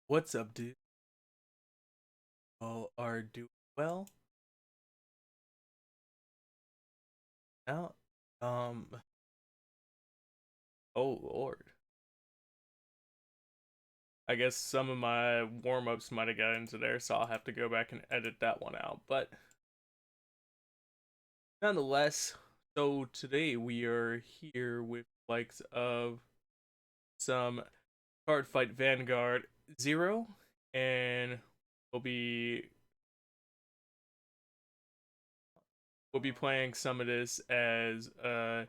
What's up, dude? All are doing well now. Um, oh Lord. I guess some of my warm-ups might have got into there, so I'll have to go back and edit that one out. But nonetheless, so today we are here with likes of some CardFight Vanguard 0, and we'll be we'll be playing some of this as a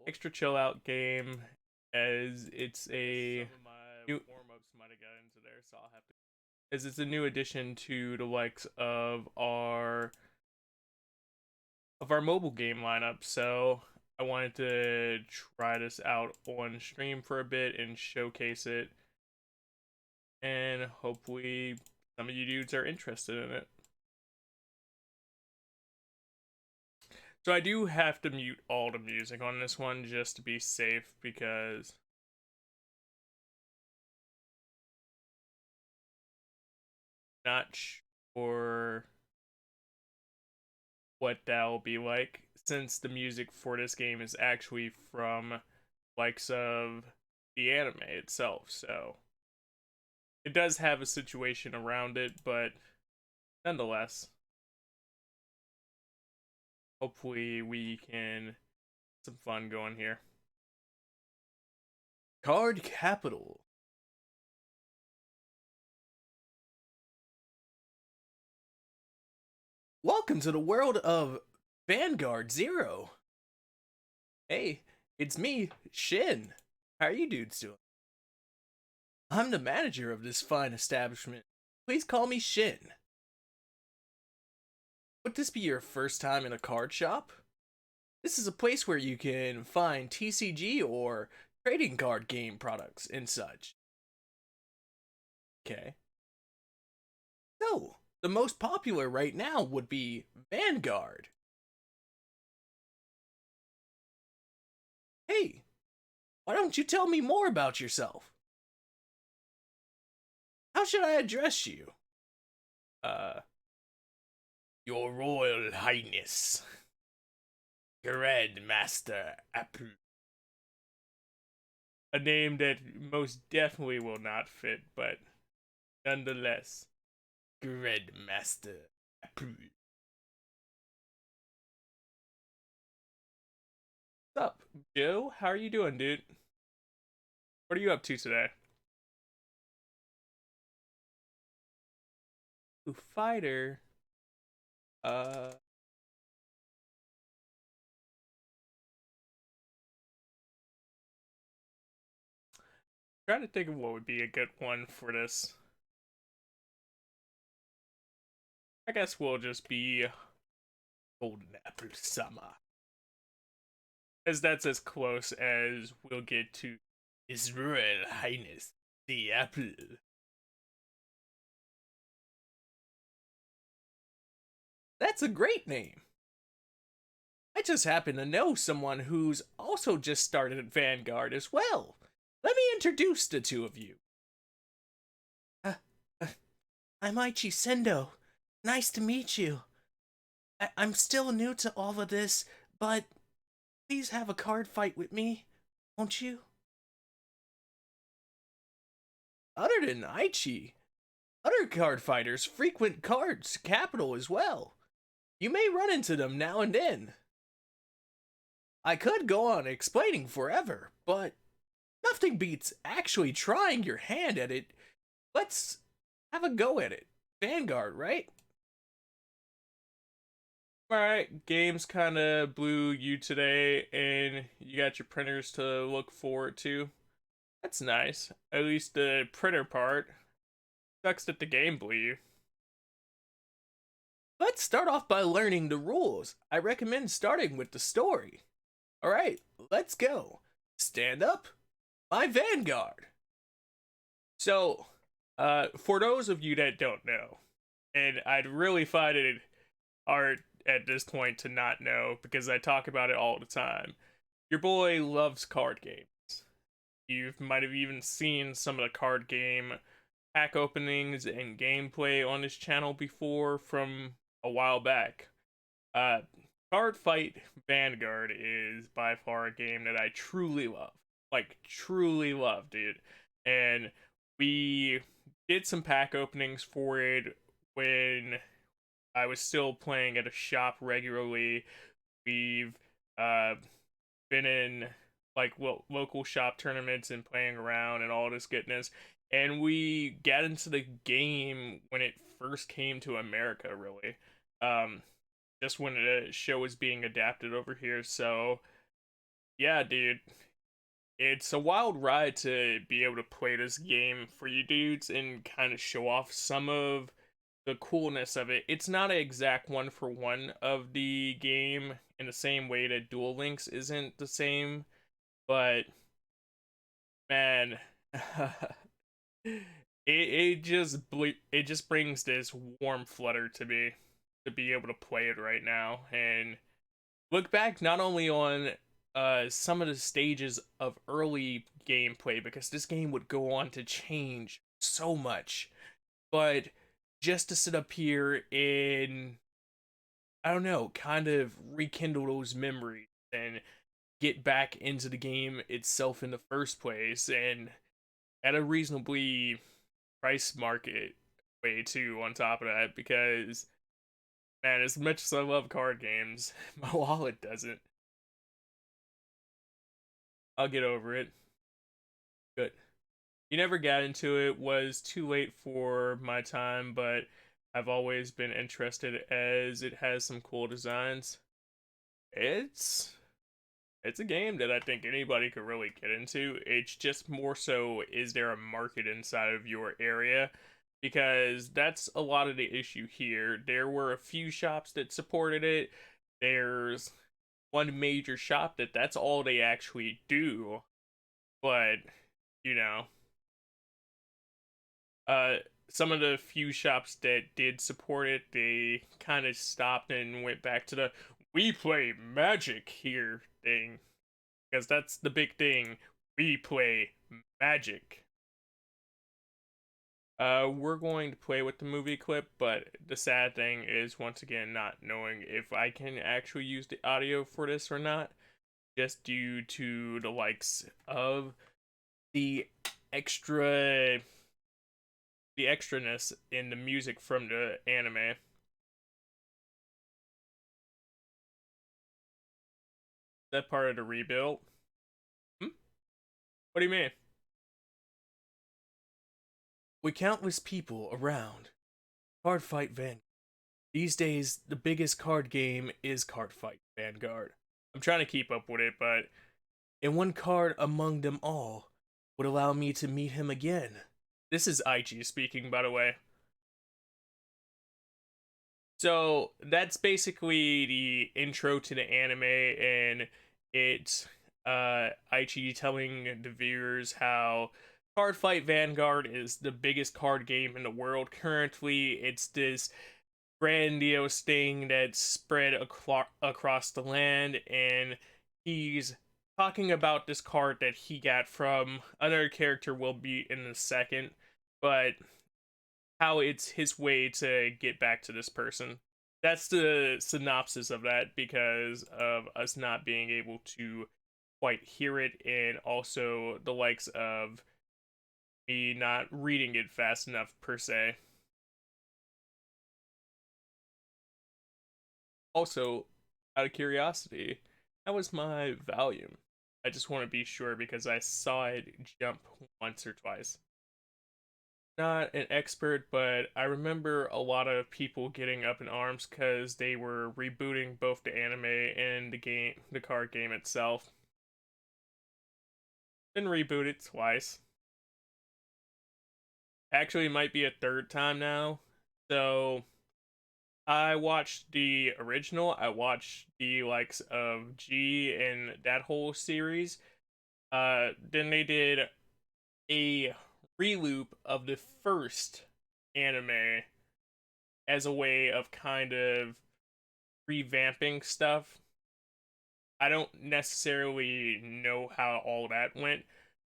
extra chill out game, as it's a new warm-ups might have got into there, so I'll have to, as it's a new addition to the likes of our mobile game lineup. So I wanted to try this out on stream for a bit and showcase it, and hopefully some of you dudes are interested in it. So I do have to mute all the music on this one just to be safe, because not sure what that'll be like, since the music for this game is actually from likes of the anime itself. So it does have a situation around it, but nonetheless, hopefully we can get some fun going here. Card Capital. Welcome to the world of Vanguard 0. Hey, it's me, Shin. How are you dudes doing? I'm the manager of this fine establishment. Please call me Shin. Would this be your first time in a card shop? This is a place where you can find TCG or trading card game products and such. Okay. So, the most popular right now would be Vanguard. Hey, why don't you tell me more about yourself? How should I address you? Your Royal Highness. Grandmaster Apple. A name that most definitely will not fit, but nonetheless. Grandmaster Apple. What's up, Joe? How are you doing, dude? What are you up to today? Ooh, fighter. Uh, Trying to think of what would be a good one for this. I guess we'll just be Golden Apple Summer, as that's as close as we'll get to His Royal Highness the Apple. That's a great name. I just happen to know someone who's also just started at Vanguard as well. Let me introduce the two of you. Uh, uh, I'm Aichi Sendo. Nice to meet you. I'm still new to all of this, but please have a card fight with me, won't you? Other than Aichi, other card fighters frequent Cards Capital as well. You may run into them now and then. I could go on explaining forever, but nothing beats actually trying your hand at it. Let's have a go at it. Vanguard, right? Alright, games kind of blew you today, and you got your printers to look forward to. That's nice. At least the printer part. Sucks that the game blew you. Let's start off by learning the rules. I recommend starting with the story. Alright, let's go. Stand up, my Vanguard. So, for those of you that don't know, and I'd really find it hard at this point to not know, because I talk about it all the time, your boy loves card games. You might have even seen some of the card game pack openings and gameplay on this channel before from a while back. Uh, CardFight Vanguard is by far a game that I truly love. Like, truly love, dude. And we did some pack openings for it when I was still playing at a shop regularly. We've uh, been in like local shop tournaments and playing around and all this goodness. And we got into the game when it first came to America, really. Um, just when the show was being adapted over here. So, yeah, dude, it's a wild ride to be able to play this game for you dudes and kind of show off some of the coolness of it. It's not an exact one for one of the game in the same way that Duel Links isn't the same, but man, it just brings this warm flutter to me to be able to play it right now and look back not only on some of the stages of early gameplay, because this game would go on to change so much, but just to sit up here and I don't know, kind of rekindle those memories and get back into the game itself in the first place and at a reasonably price market way too on top of that, because man, as much as I love card games, my wallet doesn't. I'll get over it. Good. You never got into it, was too late for my time, but I've always been interested as it has some cool designs. It's it's a game that I think anybody could really get into. It's just more so, is there a market inside of your area? Because that's a lot of the issue here. There were a few shops that supported it. There's one major shop that's all they actually do. But, you know, uh some of the few shops that did support it, they kind of stopped and went back to the "we play Magic here" thing, because that's the big thing. We play Magic. We're going to play with the movie clip, but the sad thing is, once again, not knowing if I can actually use the audio for this or not, just due to the likes of the extra the extraness in the music from the anime. Is that part of the rebuild? Hmm? What do you mean? With countless people around, CardFight Vanguard. These days, the biggest card game is CardFight Vanguard. I'm trying to keep up with it, but and one card among them all would allow me to meet him again. This is Aichi speaking, by the way. So that's basically the intro to the anime, and it's Aichi telling the viewers how CardFight Vanguard is the biggest card game in the world currently. It's this grandiose thing that's spread across the land, and he's talking about this card that he got from another character will be in a second, but how it's his way to get back to this person. That's the synopsis of that, because of us not being able to quite hear it, and also the likes of me not reading it fast enough per se. Also, out of curiosity, that was my volume. I just want to be sure because I saw it jump once or twice. Not an expert, but I remember a lot of people getting up in arms because they were rebooting both the anime and the card game itself. Been rebooted twice. Actually, it might be a third time now. So I watched the original. I watched the likes of G and that whole series. Then they did a reloop of the first anime as a way of kind of revamping stuff. I don't necessarily know how all that went,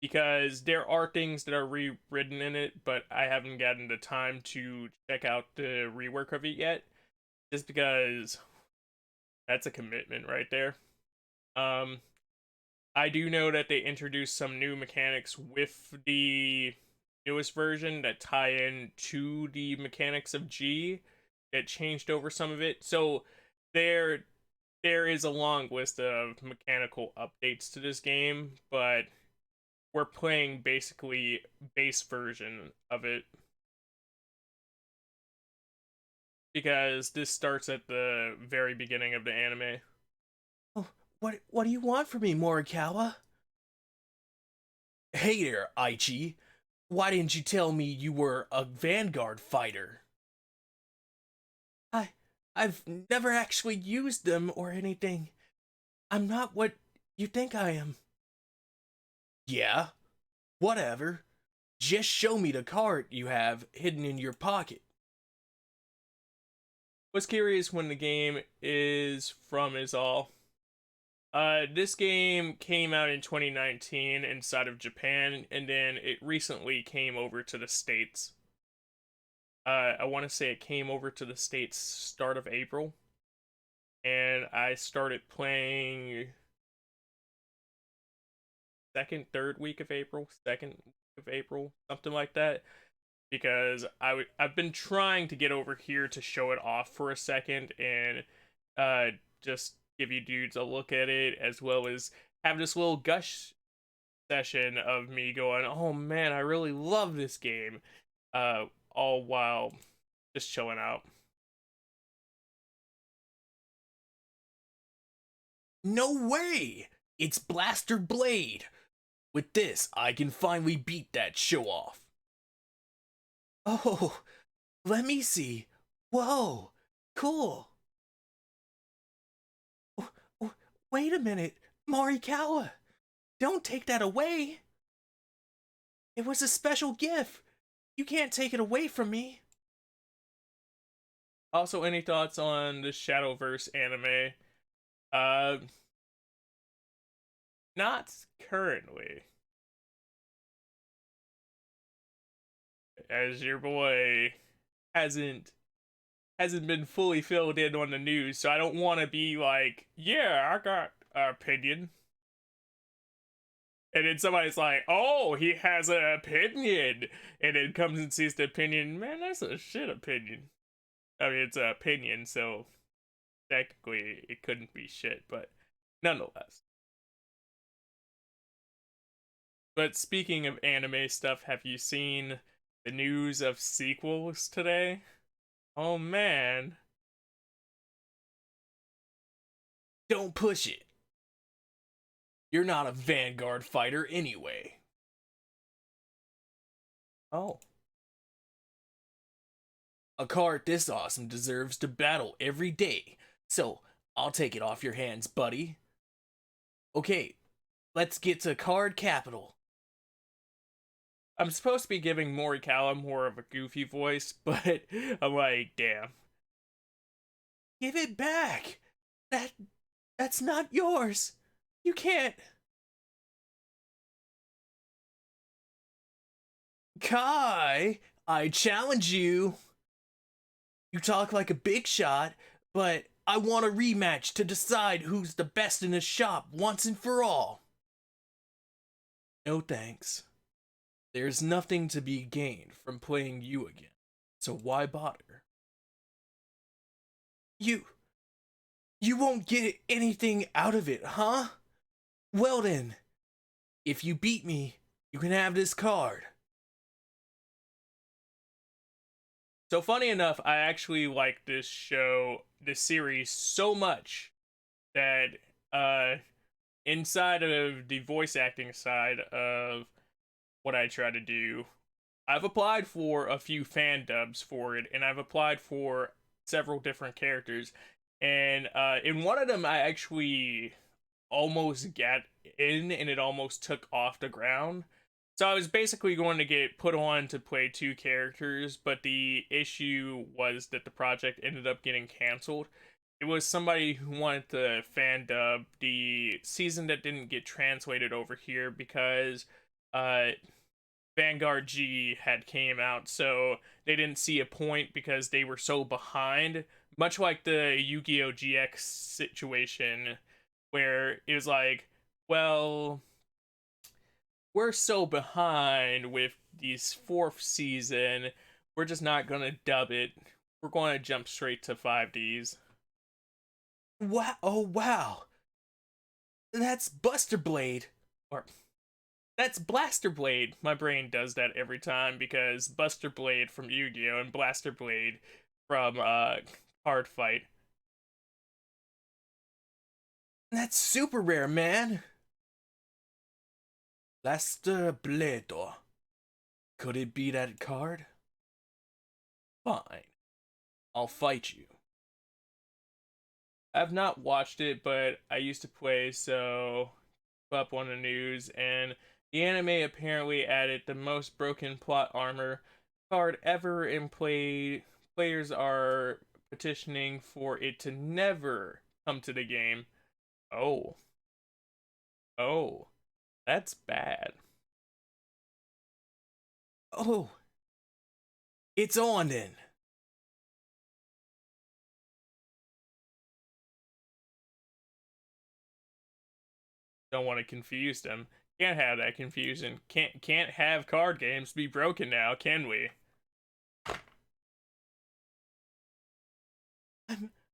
because there are things that are rewritten in it, but I haven't gotten the time to check out the rework of it yet, just because that's a commitment right there. Um, I do know that they introduced some new mechanics with the newest version that tie in to the mechanics of G that changed over some of it. So there there is a long list of mechanical updates to this game, but we're playing basically base version of it because this starts at the very beginning of the anime. Oh, what do you want from me, Morikawa? Hey there, Aichi. Why didn't you tell me you were a Vanguard fighter? I I've never actually used them or anything. I'm not what you think I am. Yeah, whatever. Just show me the card you have hidden in your pocket. Was curious when the game is from is all. This game came out in 2019 inside of Japan, and then it recently came over to the States. I want to say it came over to the States start of April, and I started playing third week of April, second week of April, something like that. Because I've been trying to get over here to show it off for a second and just give you dudes a look at it, as well as have this little gush session of me going, oh man, I really love this game, all while just chilling out. No way! It's Blaster Blade! With this, I can finally beat that show off. Oh, let me see. Whoa, cool. Wait a minute, Morikawa. Don't take that away. It was a special gift. You can't take it away from me. Also, any thoughts on the Shadowverse anime? Uh, Not currently, as your boy hasn't been fully filled in on the news, so I don't want to be like, yeah, I got an opinion. And then somebody's like, oh, he has an opinion. And then comes and sees the opinion. Man, that's a shit opinion. I mean, it's an opinion, so technically it couldn't be shit, but nonetheless. But speaking of anime stuff, have you seen the news of sequels today? Oh man. Don't push it. You're not a Vanguard fighter anyway. Oh. A card this awesome deserves to battle every day, so I'll take it off your hands, buddy. Okay, let's get to card capital. I'm supposed to be giving Morikawa more of a goofy voice, but I'm like, damn. Give it back. That's not yours. You can't. Kai, I challenge you. You talk like a big shot, but I want a rematch to decide who's the best in the shop once and for all. No thanks. There's nothing to be gained from playing you again, so why bother? You won't get anything out of it, huh? Well then, if you beat me, you can have this card. So funny enough, I actually like this series so much that inside of the voice acting side of what I try to do, I've applied for a few fan dubs for it, and I've applied for several different characters. And in one of them, I actually almost got in, and it almost took off the ground. So I was basically going to get put on to play two characters, but the issue was that the project ended up getting canceled. It was somebody who wanted to fan dub the season that didn't get translated over here because uh Vanguard G had came out, so they didn't see a point because they were so behind. Much like the Yu-Gi-Oh! GX situation, where it was like, well, we're so behind with these fourth season, we're just not gonna dub it. We're going to jump straight to 5Ds. Wow! Oh wow! That's Buster Blade. Or that's Blaster Blade. My brain does that every time because Buster Blade from Yu-Gi-Oh! And Blaster Blade from CardFight. That's super rare, man. Blaster Blade. Could it be that card? Fine. I'll fight you. I've not watched it, but I used to play, so up on the news, and the anime apparently added the most broken plot armor card ever, and players are petitioning for it to never come to the game. Oh. Oh. That's bad. Oh. It's on then. Don't want to confuse them. Can't have that confusion. Can't have card games be broken now, can we?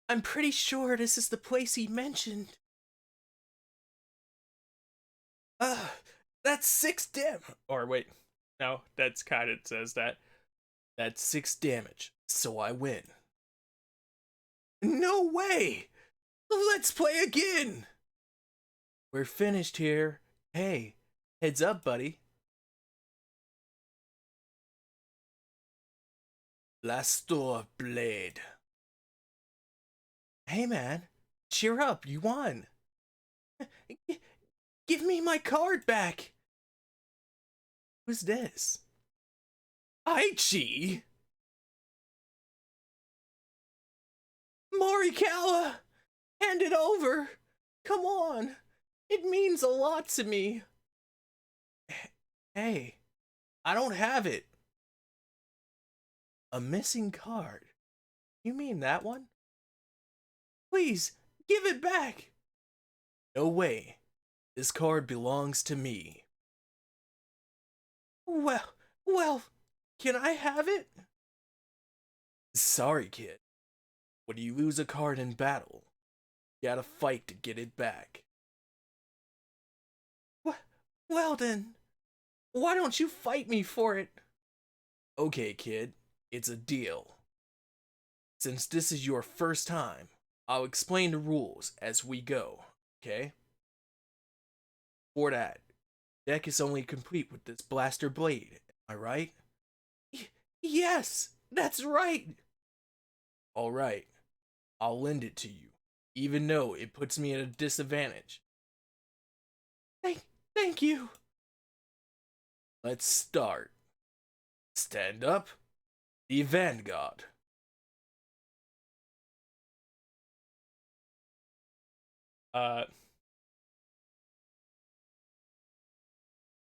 I'm pretty sure this is the place he mentioned. That's 6 damage. Or wait, no, that's kind of says that. That's 6 damage, so I win. No way! Let's play again! We're finished here. Hey, heads up, buddy. Blaster Blade. Hey, man, cheer up, you won. Give me my card back. Who's this? Aichi! Morikawa! Hand it over! Come on! It means a lot to me. Hey, I don't have it. A missing card? You mean that one? Please, give it back! No way. This card belongs to me. Well, can I have it? Sorry, kid. When you lose a card in battle, you gotta fight to get it back. Well then, why don't you fight me for it? Okay, kid, it's a deal. Since this is your first time, I'll explain the rules as we go, okay? For that, deck is only complete with this Blaster Blade, am I right? Yes, that's right! Alright, I'll lend it to you, even though it puts me at a disadvantage. Thank you. Let's start. Stand up. The Vanguard. I'm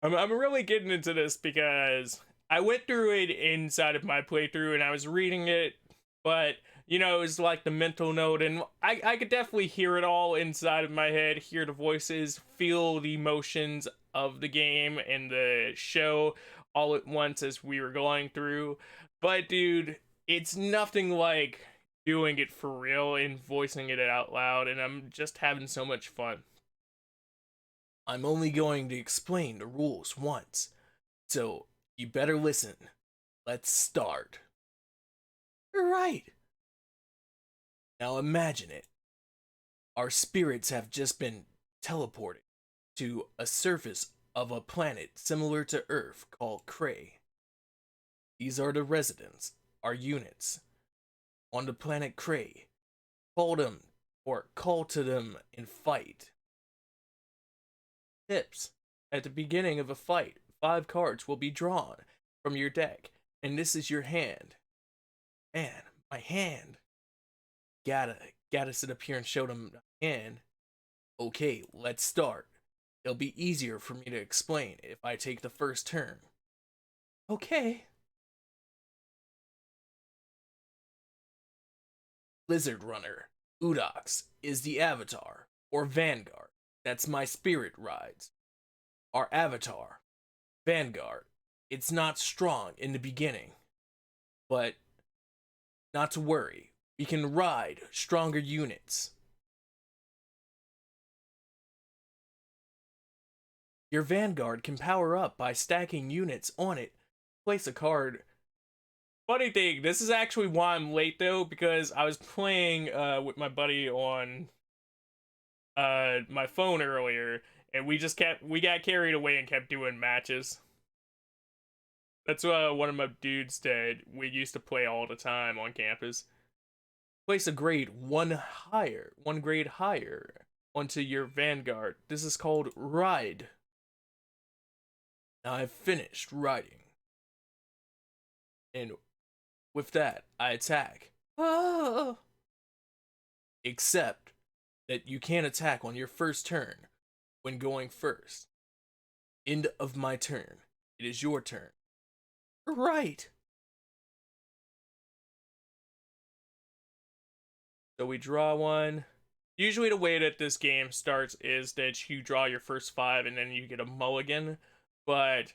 really getting into this because I went through it inside of my playthrough and I was reading it, but you know, it was like the mental note, and I could definitely hear it all inside of my head, hear the voices, feel the emotions of the game and the show all at once as we were going through. But dude, it's nothing like doing it for real and voicing it out loud, and I'm just having so much fun. I'm only going to explain the rules once, so you better listen. Let's start. Right. Now imagine it. Our spirits have just been teleported to a surface of a planet similar to Earth called Cray. These are the residents, our units. On the planet Cray, call to them and fight. Tips. At the beginning of a fight, 5 cards will be drawn from your deck, and this is your hand. Man, my hand. Gotta sit up here and show them the hand. Okay, let's start. It'll be easier for me to explain if I take the first turn. Okay. Lizard Runner, Udox, is the avatar, or Vanguard. That's my spirit rides. Our avatar, Vanguard. It's not strong in the beginning, but not to worry. We can ride stronger units. Your Vanguard can power up by stacking units on it. Place a card. Funny thing, this is actually why I'm late though, because I was playing with my buddy on my phone earlier, and we got carried away and kept doing matches. That's one of my dudes did. We used to play all the time on campus. Place a grade one grade higher onto your Vanguard. This is called Ride. Now I've finished riding. And with that, I attack. Oh. Except that you can't attack on your first turn when going first. End of my turn. It is your turn. Right. So we draw one. Usually the way that this game starts is that you draw your first 5 and then you get a mulligan, but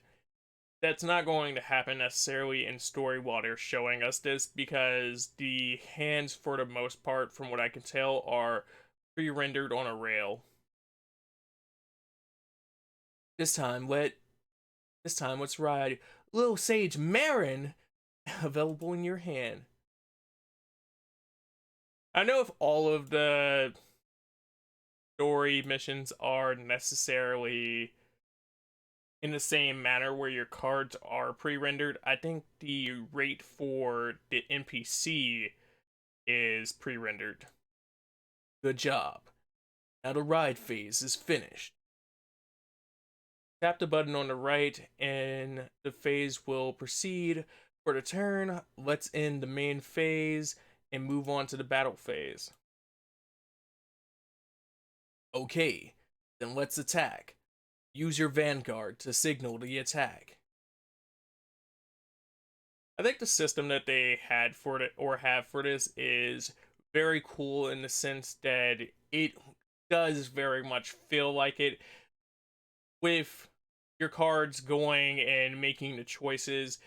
that's not going to happen necessarily in story while they're showing us this, because the hands, for the most part, from what I can tell, are pre-rendered on a rail. This time, let's ride Little Sage Marin, available in your hand. I know if all of the story missions are necessarily in the same manner where your cards are pre-rendered, I think the rate for the NPC is pre-rendered. Good job. Now the ride phase is finished. Tap the button on the right and the phase will proceed. For the turn, let's end the main phase and move on to the battle phase. Okay, then let's attack. Use your Vanguard to signal the attack. I think the system that they had for it, or have for this, is very cool in the sense that it does very much feel like it, with your cards going and making the choices,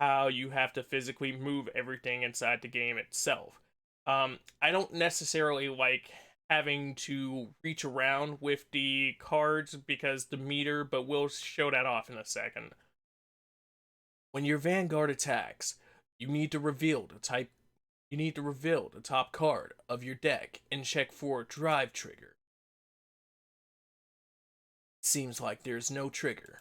how you have to physically move everything inside the game itself. I don't necessarily like having to reach around with the cards because the meter, but we'll show that off in a second. When your Vanguard attacks, you need to reveal the top card of your deck and check for drive trigger. Seems like there's no trigger.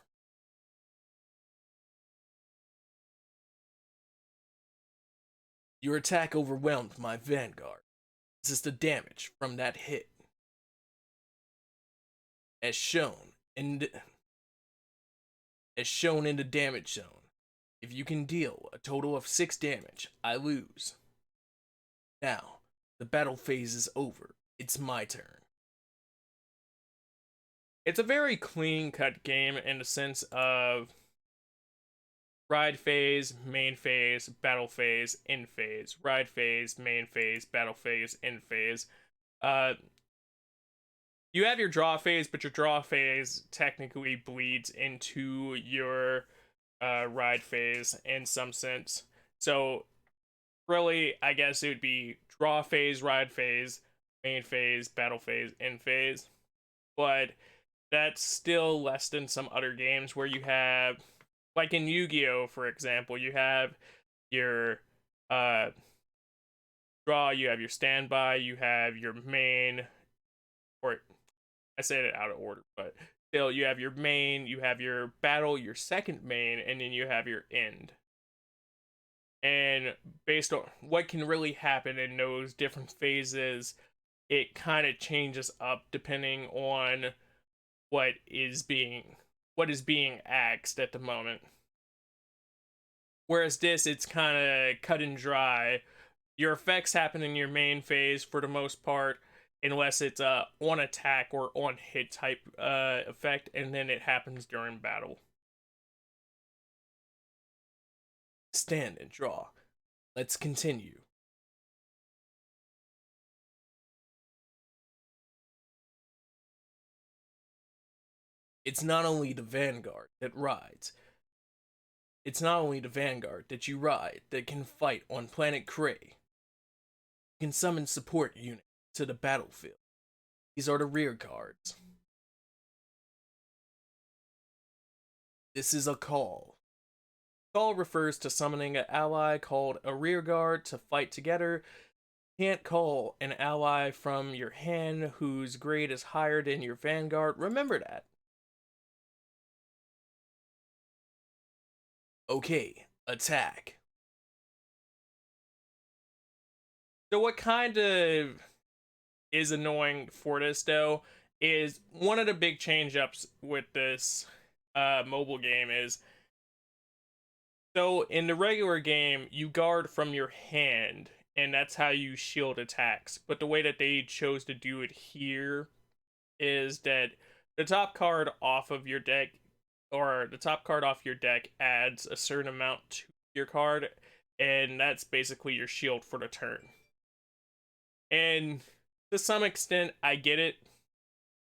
Your attack overwhelmed my Vanguard. This is the damage from that hit. As shown in the damage zone. If you can deal a total of 6 damage, I lose. Now, the battle phase is over. It's my turn. It's a very clean-cut game in the sense of ride phase, main phase, battle phase, end phase. Ride phase, main phase, battle phase, end phase. You have your draw phase, but your draw phase technically bleeds into your ride phase in some sense. So really, I guess it would be draw phase, ride phase, main phase, battle phase, end phase. But that's still less than some other games where you have, like in Yu-Gi-Oh, for example, you have your draw, you have your standby, you have your main, or I said it out of order, but still, you have your main, you have your battle, your second main, and then you have your end. And based on what can really happen in those different phases, it kind of changes up depending on what is being axed at the moment. Whereas this, it's kind of cut and dry. Your effects happen in your main phase for the most part, unless it's a on attack or on hit type effect, and then it happens during battle. Stand and draw. Let's continue. It's not only the Vanguard that rides. It's not only the Vanguard that you ride that can fight on Planet Cray. You can summon support units to the battlefield. These are the rear guards. This is a call. Call refers to summoning an ally called a rear guard to fight together. You can't call an ally from your hand whose grade is higher than your Vanguard. Remember that. Okay, attack. So what kind of is annoying for this though is one of the big change ups with this mobile game is, so in the regular game you guard from your hand and that's how you shield attacks, but the way that they chose to do it here is that the top card off of your deck, or the top card off your deck, adds a certain amount to your card, and that's basically your shield for the turn. And to some extent, I get it,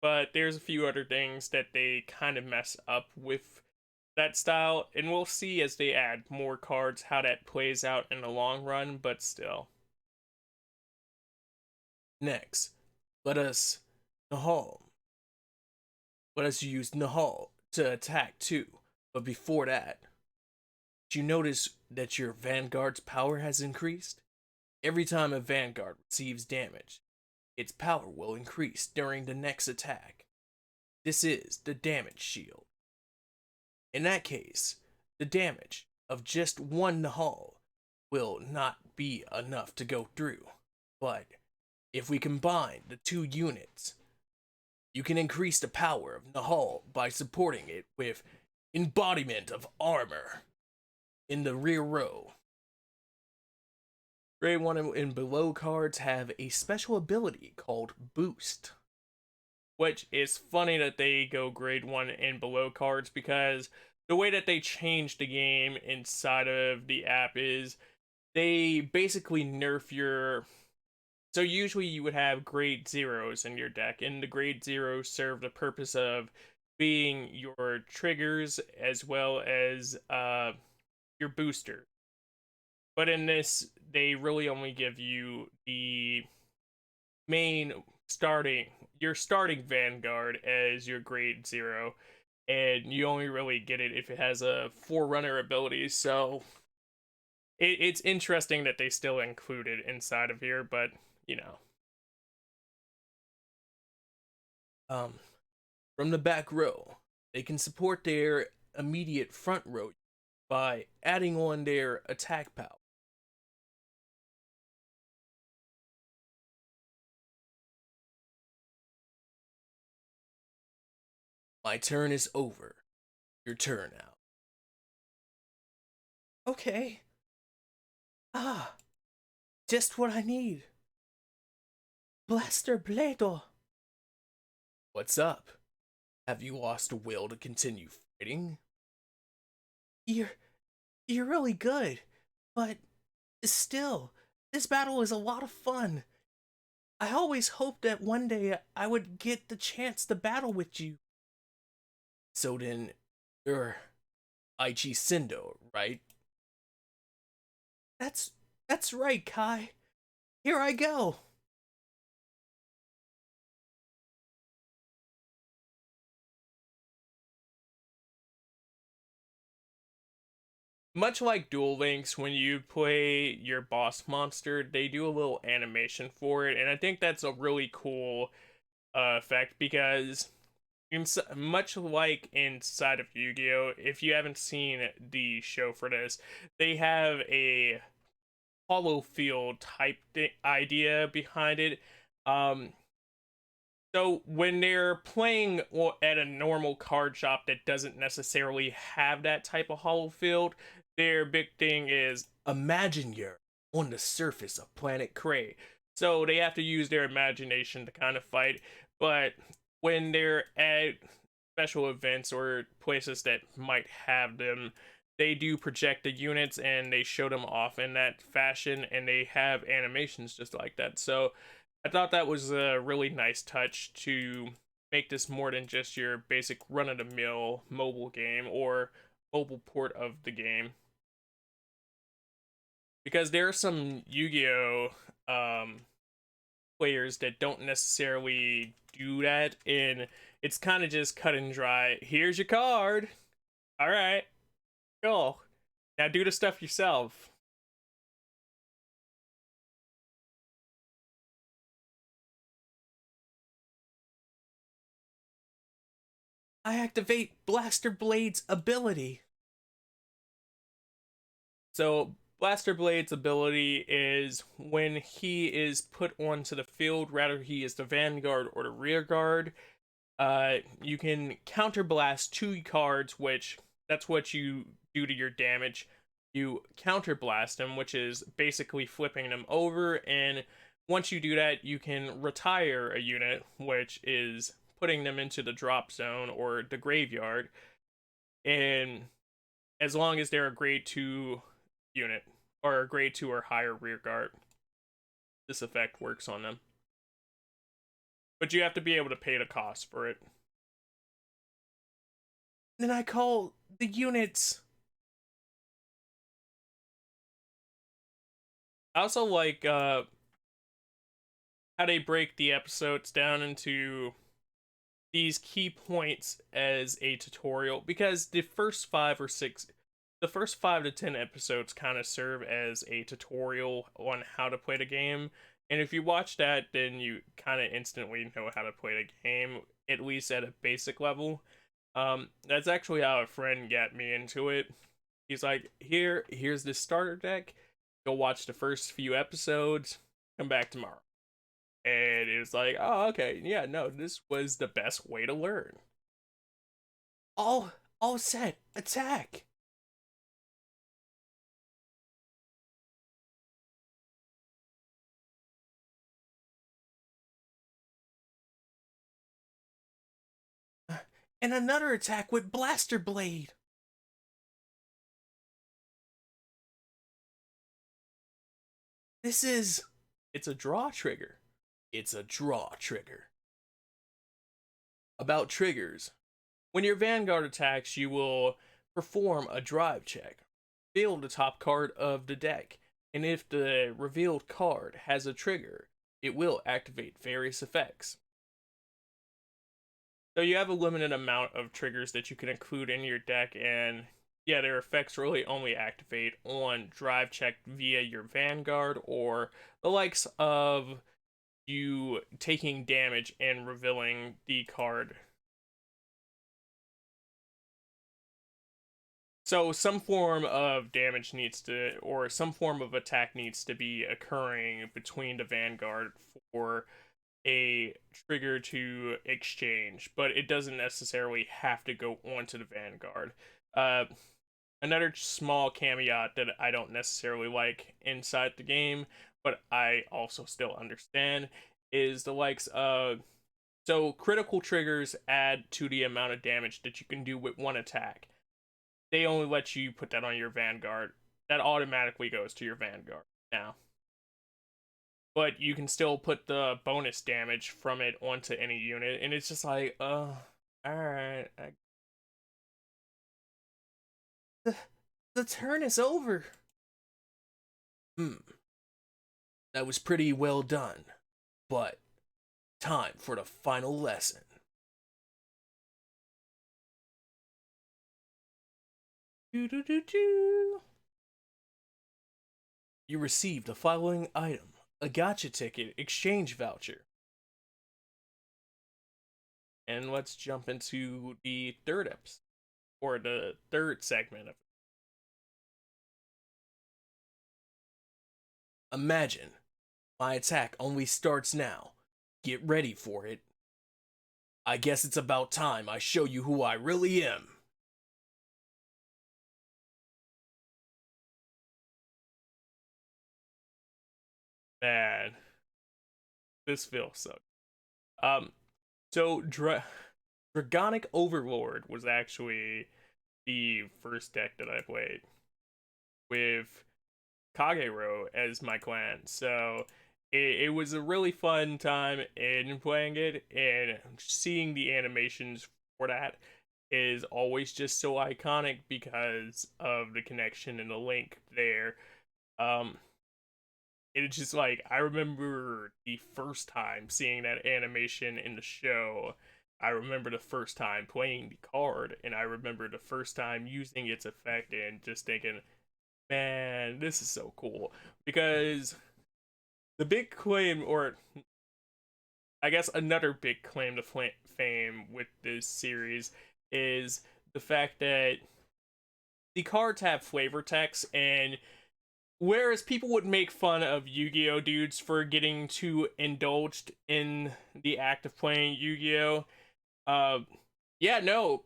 but there's a few other things that they kind of mess up with that style, and we'll see as they add more cards how that plays out in the long run, but still. Next, let us use Nahal to attack too. But before that, did you notice that your Vanguard's power has increased? Every time a Vanguard receives damage, its power will increase during the next attack. This is the damage shield. In that case, the damage of just one Nahal will not be enough to go through, but if we combine the two units, you can increase the power of Nahal by supporting it with Embodiment of Armor in the rear row. Grade 1 and below cards have a special ability called Boost. Which is funny that they go grade 1 and below cards, because the way that they change the game inside of the app is they basically nerf your... So usually you would have grade 0s in your deck, and the grade 0s serve the purpose of being your triggers as well as your booster. But in this, they really only give you the main your starting Vanguard as your grade 0, and you only really get it if it has a Forerunner ability, so it's interesting that they still include it inside of here, but you know. From the back row, they can support their immediate front row by adding on their attack power. My turn is over. Your turn now. Okay. Just what I need. Blaster Blado. What's up? Have you lost the will to continue fighting? You're really good, but still, this battle is a lot of fun. I always hoped that one day I would get the chance to battle with you. So then, you're Aichi Sendo, right? That's right, Kai. Here I go. Much like Duel Links, when you play your boss monster, they do a little animation for it, and I think that's a really cool effect, because much like inside of Yu-Gi-Oh!, if you haven't seen the show for this, they have a hollow field type idea behind it. So when they're playing at a normal card shop that doesn't necessarily have that type of hollow field, their big thing is, imagine you're on the surface of Planet Cray, So they have to use their imagination to kind of fight. But when they're at special events or places that might have them, they do project the units and they show them off in that fashion, and they have animations just like that. So I thought that was a really nice touch to make this more than just your basic run-of-the-mill mobile game or mobile port of the game. Because there are some Yu-Gi-Oh! Players that don't necessarily do that, and it's kind of just cut and dry. Here's your card. All right, go. Now do the stuff yourself. I activate Blaster Blade's ability. So Blaster Blade's ability is when he is put onto the field, rather he is the vanguard or the rear guard, you can counterblast 2 cards, which that's what you do to your damage. You counterblast them, which is basically flipping them over, and once you do that, you can retire a unit, which is putting them into the drop zone or the graveyard. And as long as they're a grade 2 unit or a grade 2 or higher rear guard, this effect works on them. But you have to be able to pay the cost for it. Then I call the units. I also like how they break the episodes down into these key points as a tutorial, because the first 5 to 10 episodes kind of serve as a tutorial on how to play the game. And if you watch that, then you kind of instantly know how to play the game, at least at a basic level. That's actually how a friend got me into it. He's like, here's this starter deck. Go watch the first few episodes. Come back tomorrow. And it was like, oh, okay, yeah, no, this was the best way to learn. All set. Attack. And another attack with Blaster Blade. It's a draw trigger. It's a draw trigger. About triggers. When your Vanguard attacks, you will perform a drive check. Reveal the top card of the deck, and if the revealed card has a trigger, it will activate various effects. So you have a limited amount of triggers that you can include in your deck, and yeah, their effects really only activate on drive check via your Vanguard or the likes of you taking damage and revealing the card. So some form of damage needs to, or some form of attack needs to be occurring between the Vanguard for a trigger to exchange, but it doesn't necessarily have to go onto the Vanguard. Uh, Another small caveat that I don't necessarily like inside the game, but I also still understand, is the likes of, so critical triggers add to the amount of damage that you can do with one attack. They only let you put that on your Vanguard. That automatically goes to your Vanguard now. But you can still put the bonus damage from it onto any unit, and it's just like, alright. The turn is over. That was pretty well done. But time for the final lesson. You received the following item: a gotcha ticket exchange voucher. And let's jump into the third episode, or the third segment of it. Imagine, my attack only starts now. Get ready for it. I guess it's about time I show you who I really am. Man, this feels so. Um, so Dragonic Overlord was actually the first deck that I played with Kagero as my clan. So it was a really fun time in playing it, and seeing the animations for that is always just so iconic because of the connection and the link there. Um, it's just like, I remember the first time seeing that animation in the show. I remember the first time playing the card, and I remember the first time using its effect and just thinking, man, this is so cool. Because the big claim, or I guess another big claim to fame with this series, is the fact that the cards have flavor text, and whereas people would make fun of Yu-Gi-Oh dudes for getting too indulged in the act of playing Yu-Gi-Oh, yeah, no,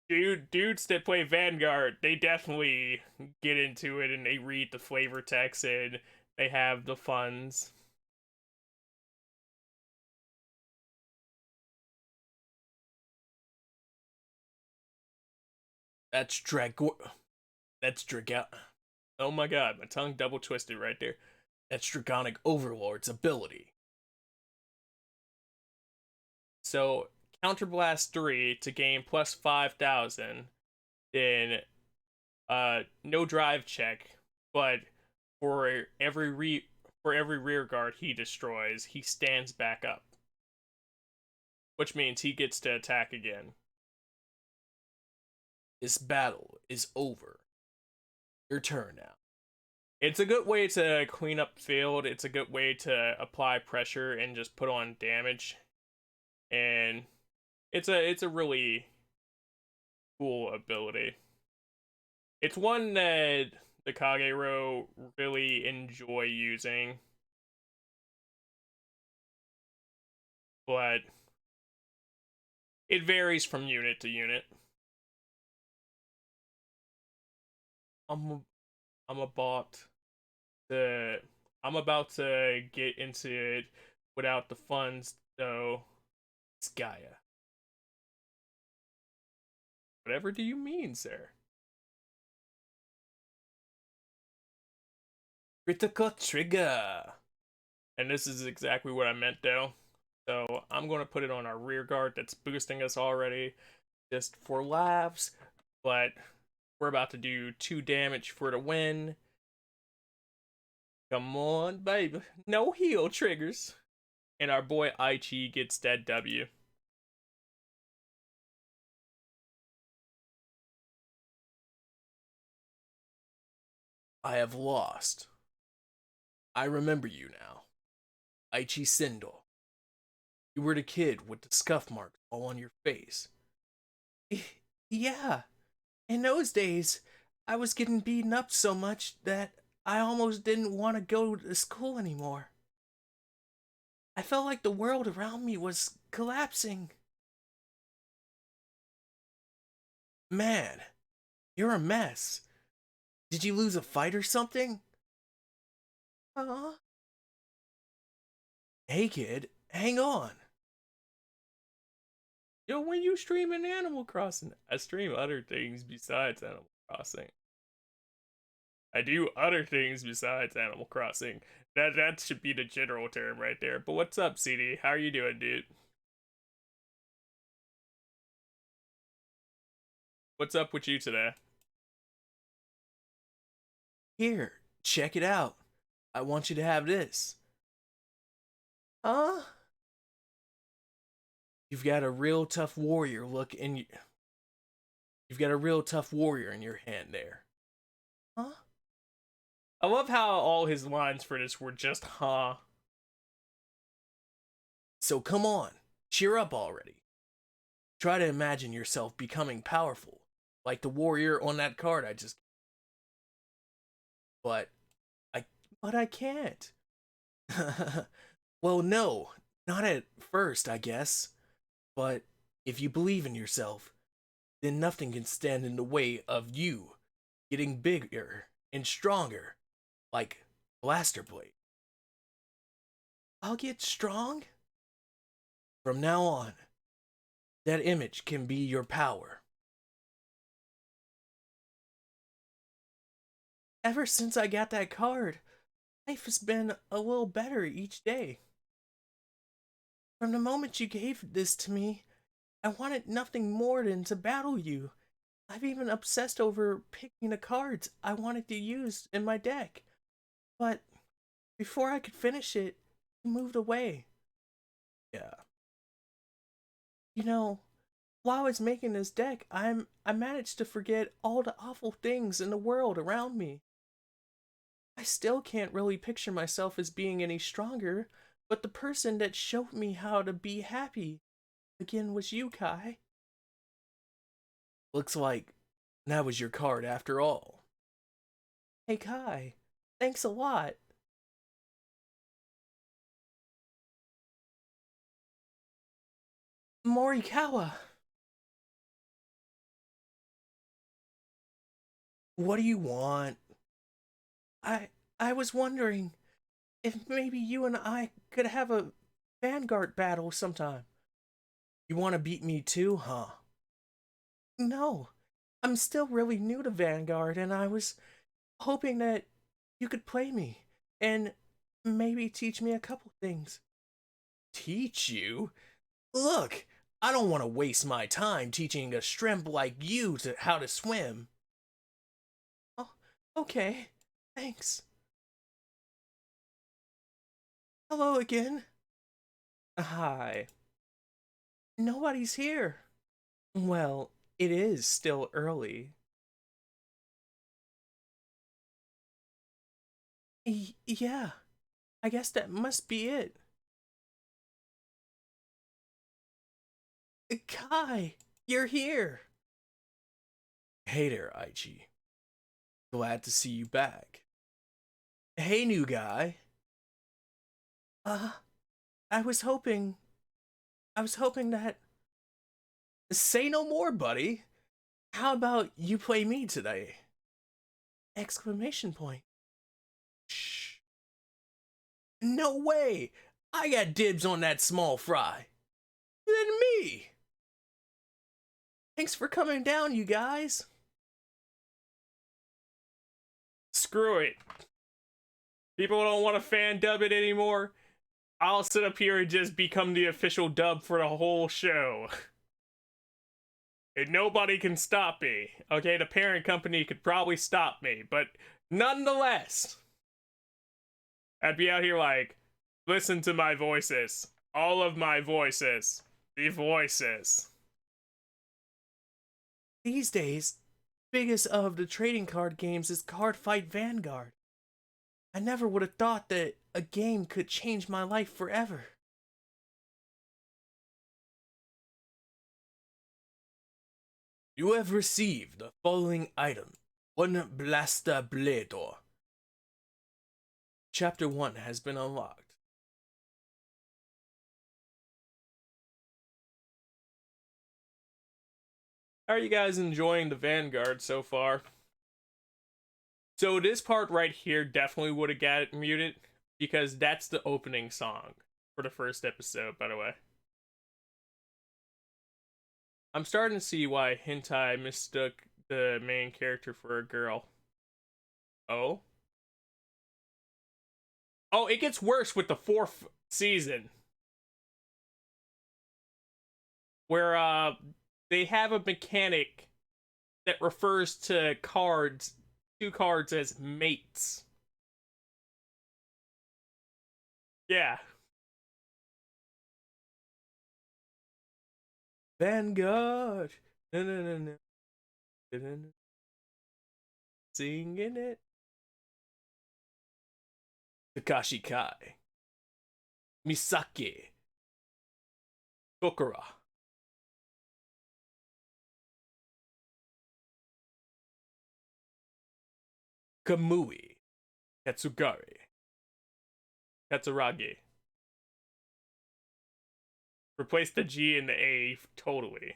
dudes that play Vanguard, they definitely get into it and they read the flavor text and they have the funds. That's Dragon. Oh my god, my tongue double twisted right there. That's Dragonic Overlord's ability. So, Counterblast 3 to gain plus 5,000, then no drive check, but for every rear guard he destroys, he stands back up, which means he gets to attack again. This battle is over. Your turn now. It's a good way to clean up field. It's a good way to apply pressure and just put on damage. And it's a really cool ability. It's one that the Kagero really enjoy using, but it varies from unit to unit. I'm about to get into it without the funds, though. It's Gaia. Whatever do you mean, sir? Critical trigger. And this is exactly what I meant, though. So I'm going to put it on our rear guard that's boosting us already, just for laughs. But we're about to do 2 damage for the win. Come on, baby. No heal triggers. And our boy Aichi gets that W. I have lost. I remember you now. Aichi Sindel. You were the kid with the scuff marks all on your face. Yeah. In those days, I was getting beaten up so much that I almost didn't want to go to school anymore. I felt like the world around me was collapsing. Man, you're a mess. Did you lose a fight or something? Huh? Hey kid, hang on. Yo, when you stream in Animal Crossing, I stream other things besides Animal Crossing. I do other things besides Animal Crossing. That should be the general term right there. But what's up, CD? How are you doing, dude? What's up with you today? Here, check it out. I want you to have this. Huh? You've got a real tough warrior look in you. You've got a real tough warrior in your hand there. Huh? I love how all his lines for this were just huh. So come on, cheer up already. Try to imagine yourself becoming powerful, like the warrior on that card I just. But I can't. Well, no, not at first, I guess. But if you believe in yourself, then nothing can stand in the way of you getting bigger and stronger, like Blaster Blade. I'll get strong? From now on, that image can be your power. Ever since I got that card, life has been a little better each day. From the moment you gave this to me, I wanted nothing more than to battle you. I've even obsessed over picking the cards I wanted to use in my deck. But before I could finish it, you moved away. Yeah. You know, while I was making this deck, I managed to forget all the awful things in the world around me. I still can't really picture myself as being any stronger, but the person that showed me how to be happy again was you, Kai. Looks like that was your card after all. Hey, Kai, thanks a lot. Morikawa, what do you want? I I was wondering if maybe you and I could have a Vanguard battle sometime. You want to beat me too, huh? No, I'm still really new to Vanguard, and I was hoping that you could play me and maybe teach me a couple things. Teach you? Look, I don't want to waste my time teaching a shrimp like you to how to swim. Oh, okay. Thanks. Hello again. Hi. Nobody's here. Well, it is still early. Yeah, I guess that must be it. Kai, you're here. Hey there, Aichi. Glad to see you back. Hey, new guy. Uh, I was hoping. I was hoping that. Say no more, buddy. How about you play me today? Exclamation point. Shh. No way! I got dibs on that small fry. Then me! Thanks for coming down, you guys. Screw it. People don't want to fan dub it anymore. I'll sit up here and just become the official dub for the whole show. And nobody can stop me. Okay, the parent company could probably stop me, but nonetheless, I'd be out here like, listen to my voices. All of my voices. The voices. These days, biggest of the trading card games is CardFight Vanguard. I never would have thought that a game could change my life forever. You have received the following item. One Blaster Blador. Chapter 1 has been unlocked. How are you guys enjoying the Vanguard so far? So this part right here definitely would have got it muted because that's the opening song for the first episode, by the way. I'm starting to see why Hentai mistook the main character for a girl. Oh? Oh, it gets worse with the 4th season. Where they have a mechanic that refers to cards, two cards as mates. Yeah. Vanguard. No, no, no, no. Singing it. Kakashi Kai. Misaki. Kokora. Kamui. Katsugari. Katsuragi. Replace the G and the A totally.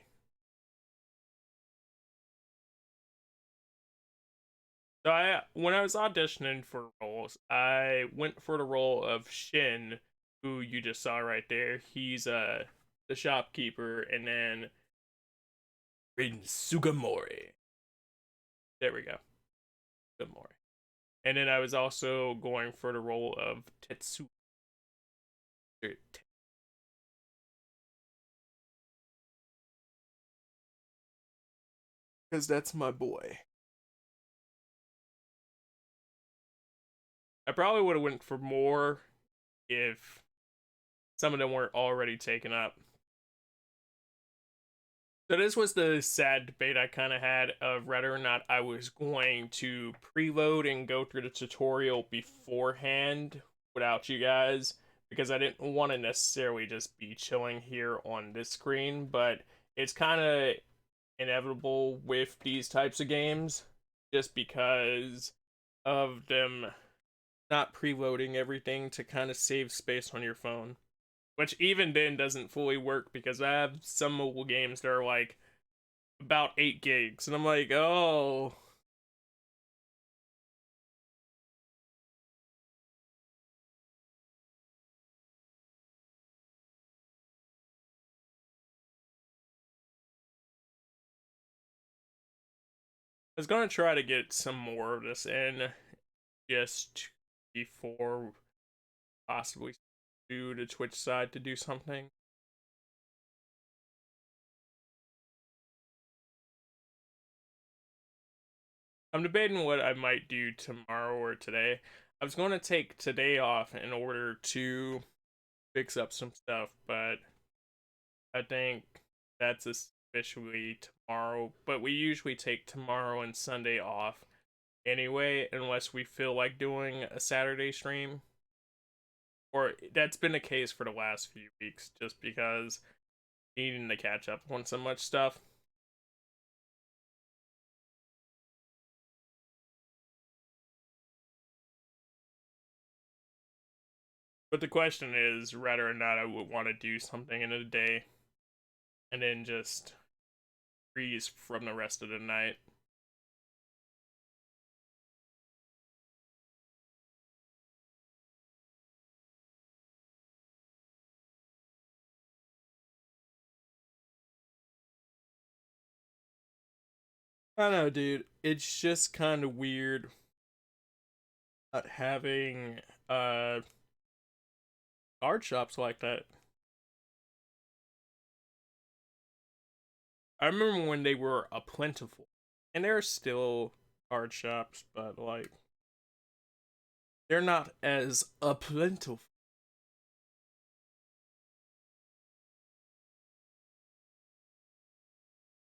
So when I was auditioning for roles, I went for the role of Shin, who you just saw right there, he's the shopkeeper, and then Rin Sugamori. There we go. Sugamori. And then I was also going for the role of Tetsu. Because that's my boy. I probably would have went for more if some of them weren't already taken up. So this was the sad debate I kind of had of whether or not I was going to preload and go through the tutorial beforehand without you guys, because I didn't want to necessarily just be chilling here on this screen, but it's kind of inevitable with these types of games just because of them not preloading everything to kind of save space on your phone. Which even then doesn't fully work because I have some mobile games that are like about 8 gigs. And I'm like, oh. I was going to try to get some more of this in just before possibly do the Twitch side to do something. I'm debating what I might do tomorrow or today. I was going to take today off in order to fix up some stuff, but I think that's officially tomorrow. But we usually take tomorrow and Sunday off anyway, unless we feel like doing a Saturday stream. Or that's been the case for the last few weeks, just because needing to catch up on so much stuff. But the question is whether or not I would want to do something in a day and then just freeze from the rest of the night. I don't know, dude. It's just kind of weird not having card shops like that. I remember when they were a plentiful, and there are still card shops, but like they're not as a plentiful.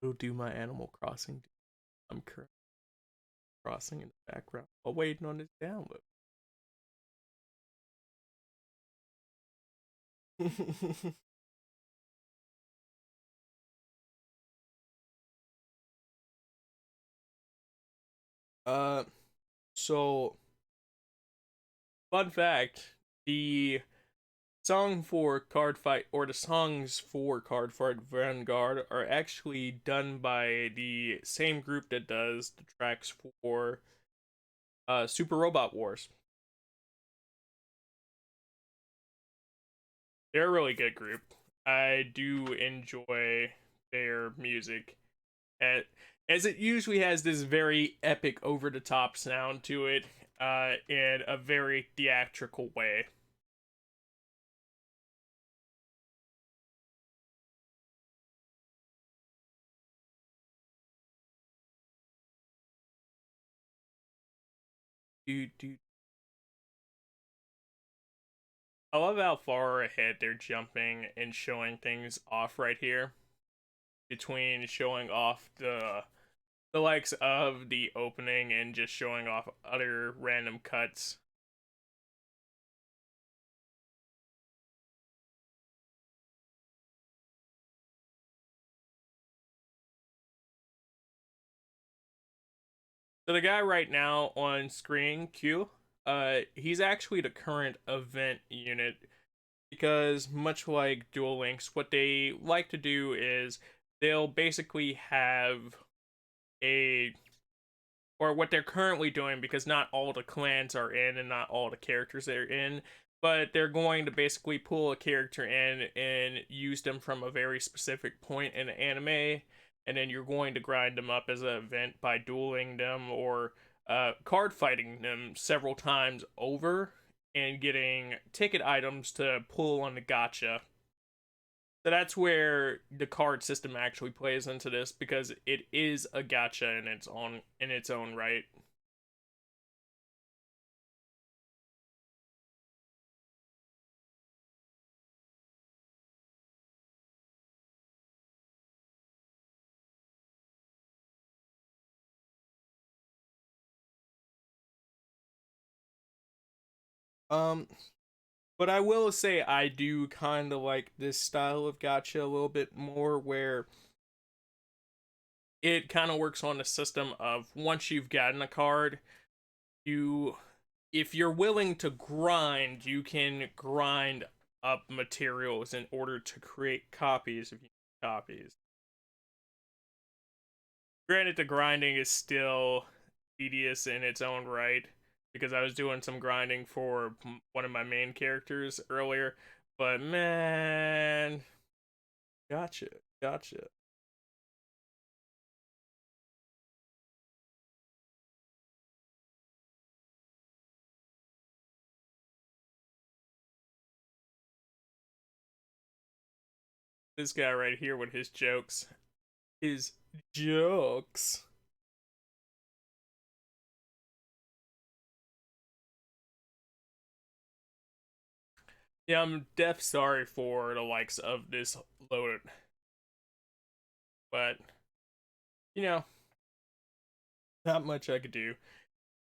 Go do my Animal Crossing. I'm currently crossing in the background while waiting on his download. uh, so fun fact: the song for CardFight, or the songs for CardFight Vanguard, are actually done by the same group that does the tracks for Super Robot Wars. They're a really good group. I do enjoy their music, as it usually has this very epic, over the top sound to it, in a very theatrical way. Dude. I love how far ahead they're jumping and showing things off right here, between showing off the likes of the opening and just showing off other random cuts. So the guy right now on screen, Q, he's actually the current event unit, because much like Duel Links, what they like to do is they'll basically have a, or what they're currently doing, because not all the clans are in and not all the characters that are in, but they're going to basically pull a character in and use them from a very specific point in the anime, and then you're going to grind them up as an event by dueling them or card fighting them several times over and getting ticket items to pull on the gacha. So that's where the card system actually plays into this, because it is a gacha in its own right. Um, but I will say I do kind of like this style of gacha a little bit more, where it kind of works on the system of once you've gotten a card, you if you're willing to grind, you can grind up materials in order to create copies of copies. Granted, the grinding is still tedious in its own right, because I was doing some grinding for one of my main characters earlier, but man, gotcha. This guy right here with his jokes. His jokes. Yeah, I'm def sorry for the likes of this load, but you know, not much I could do.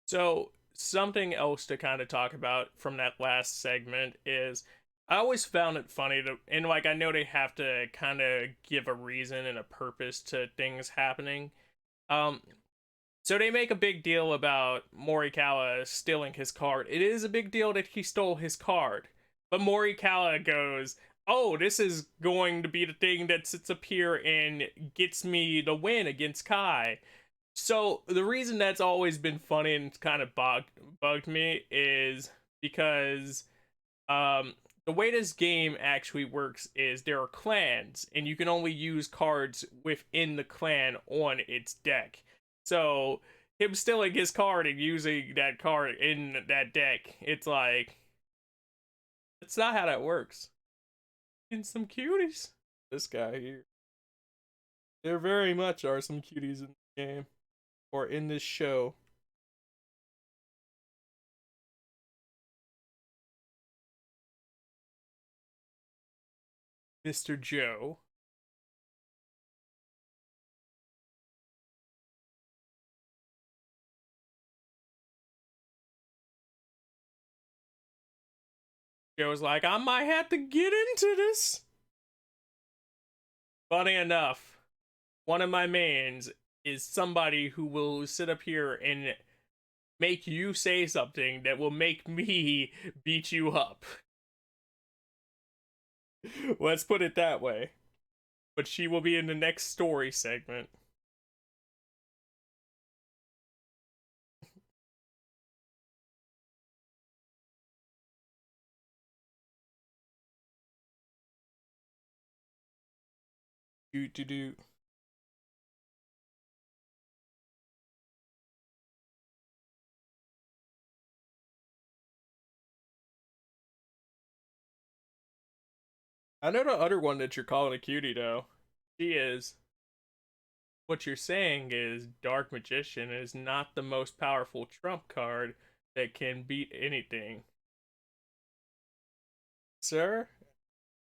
So, something else to kind of talk about from that last segment is I always found it funny to, and like I know they have to kind of give a reason and a purpose to things happening. Um, so they make a big deal about Morikawa stealing his card. It is a big deal that he stole his card, but Morikawa goes, "Oh, this is going to be the thing that sits up here and gets me the win against Kai." So the reason that's always been funny and kind of bugged me is because um, the way this game actually works is there are clans, and you can only use cards within the clan on its deck. So him stealing his card and using that card in that deck, it's like, it's not how that works. And some cuties. This guy here. There very much are some cuties in the game or in this show. Mr. Joe. Joe's like, I might have to get into this. Funny enough, one of my mains is somebody who will sit up here and make you say something that will make me beat you up. Let's put it that way. But she will be in the next story segment. Do. I know the other one that you're calling a cutie though. She is. What you're saying is Dark Magician is not the most powerful trump card that can beat anything. Sir,